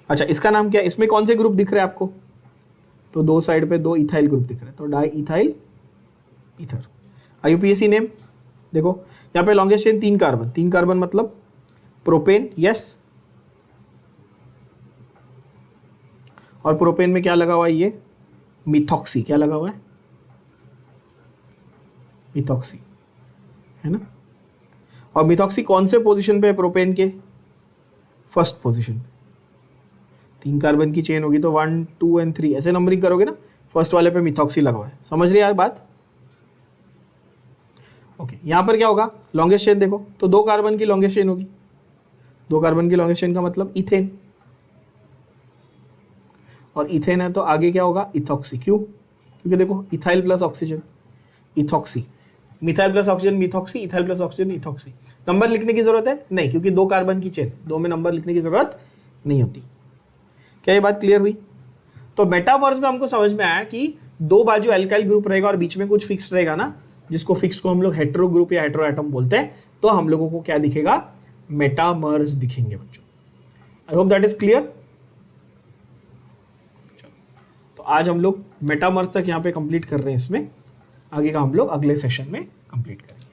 अच्छा, इसका नाम क्या है? इसमें कौन से ग्रुप दिख रहे हैं आपको? तो दो साइड पे दो इथाइल ग्रुप दिख रहे हैं, तो di ethyl ether. IUPAC name देखो, यहाँ पे लॉन्गेस्ट चेन 3 कार्बन, 3 कार्बन मतलब प्रोपेन, यस। और प्रोपेन में क्या लगा हुआ है? ये मिथॉक्सी, क्या लगा हुआ है? मिथॉक्सी, है ना। और मिथॉक्सी कौन से पोजीशन पे है प्रोपेन के? First position. 3 कार्बन की चेन होगी तो 1 2 एंड 3 ऐसे नंबरिंग करोगे ना, फर्स्ट वाले पे मिथॉक्सी लगा हुआ है। समझ रहे यार बात? ओके, यहाँ पर क्या होगा? लॉन्गेस्ट चेन देखो तो 2 कार्बन की लॉन्गेस्ट चेन होगी। 2 कार्बन की लॉन्गेस्ट चेन का मतलब इथेन, और इथेन है तो आगे क्या होगा? इथॉक्सी। क्यों? क्योंकि देखो ethyl plus oxygen, ethoxy, methyl plus oxygen methoxy, ethyl plus oxygen ethoxy. Number लिखने की जरूरत है नहीं, क्योंकि 2 कार्बन की चेन, 2 में नंबर लिखने की जरूरत नहीं होती। क्या ये बात क्लियर हुई? तो मेटामर्स में हमको समझ में आया कि 2 बाजू एल्काइल ग्रुप रहेगा और बीच में कुछ फिक्स रहेगा ना, जिसको फिक्स को हम लोग हेटेरो ग्रुप या हेटेरो एटम बोलते हैं। तो हम लोगों को क्या दिखेगा? मेटामर्स दिखेंगे बच्चों। I hope that is clear. तो आज हम लोग मेटामर्स तक यहाँ पे कंप्लीट कर रहे हैं, इसमें आगे का हम लोग अगले सेशन में कंप्लीट करेंगे।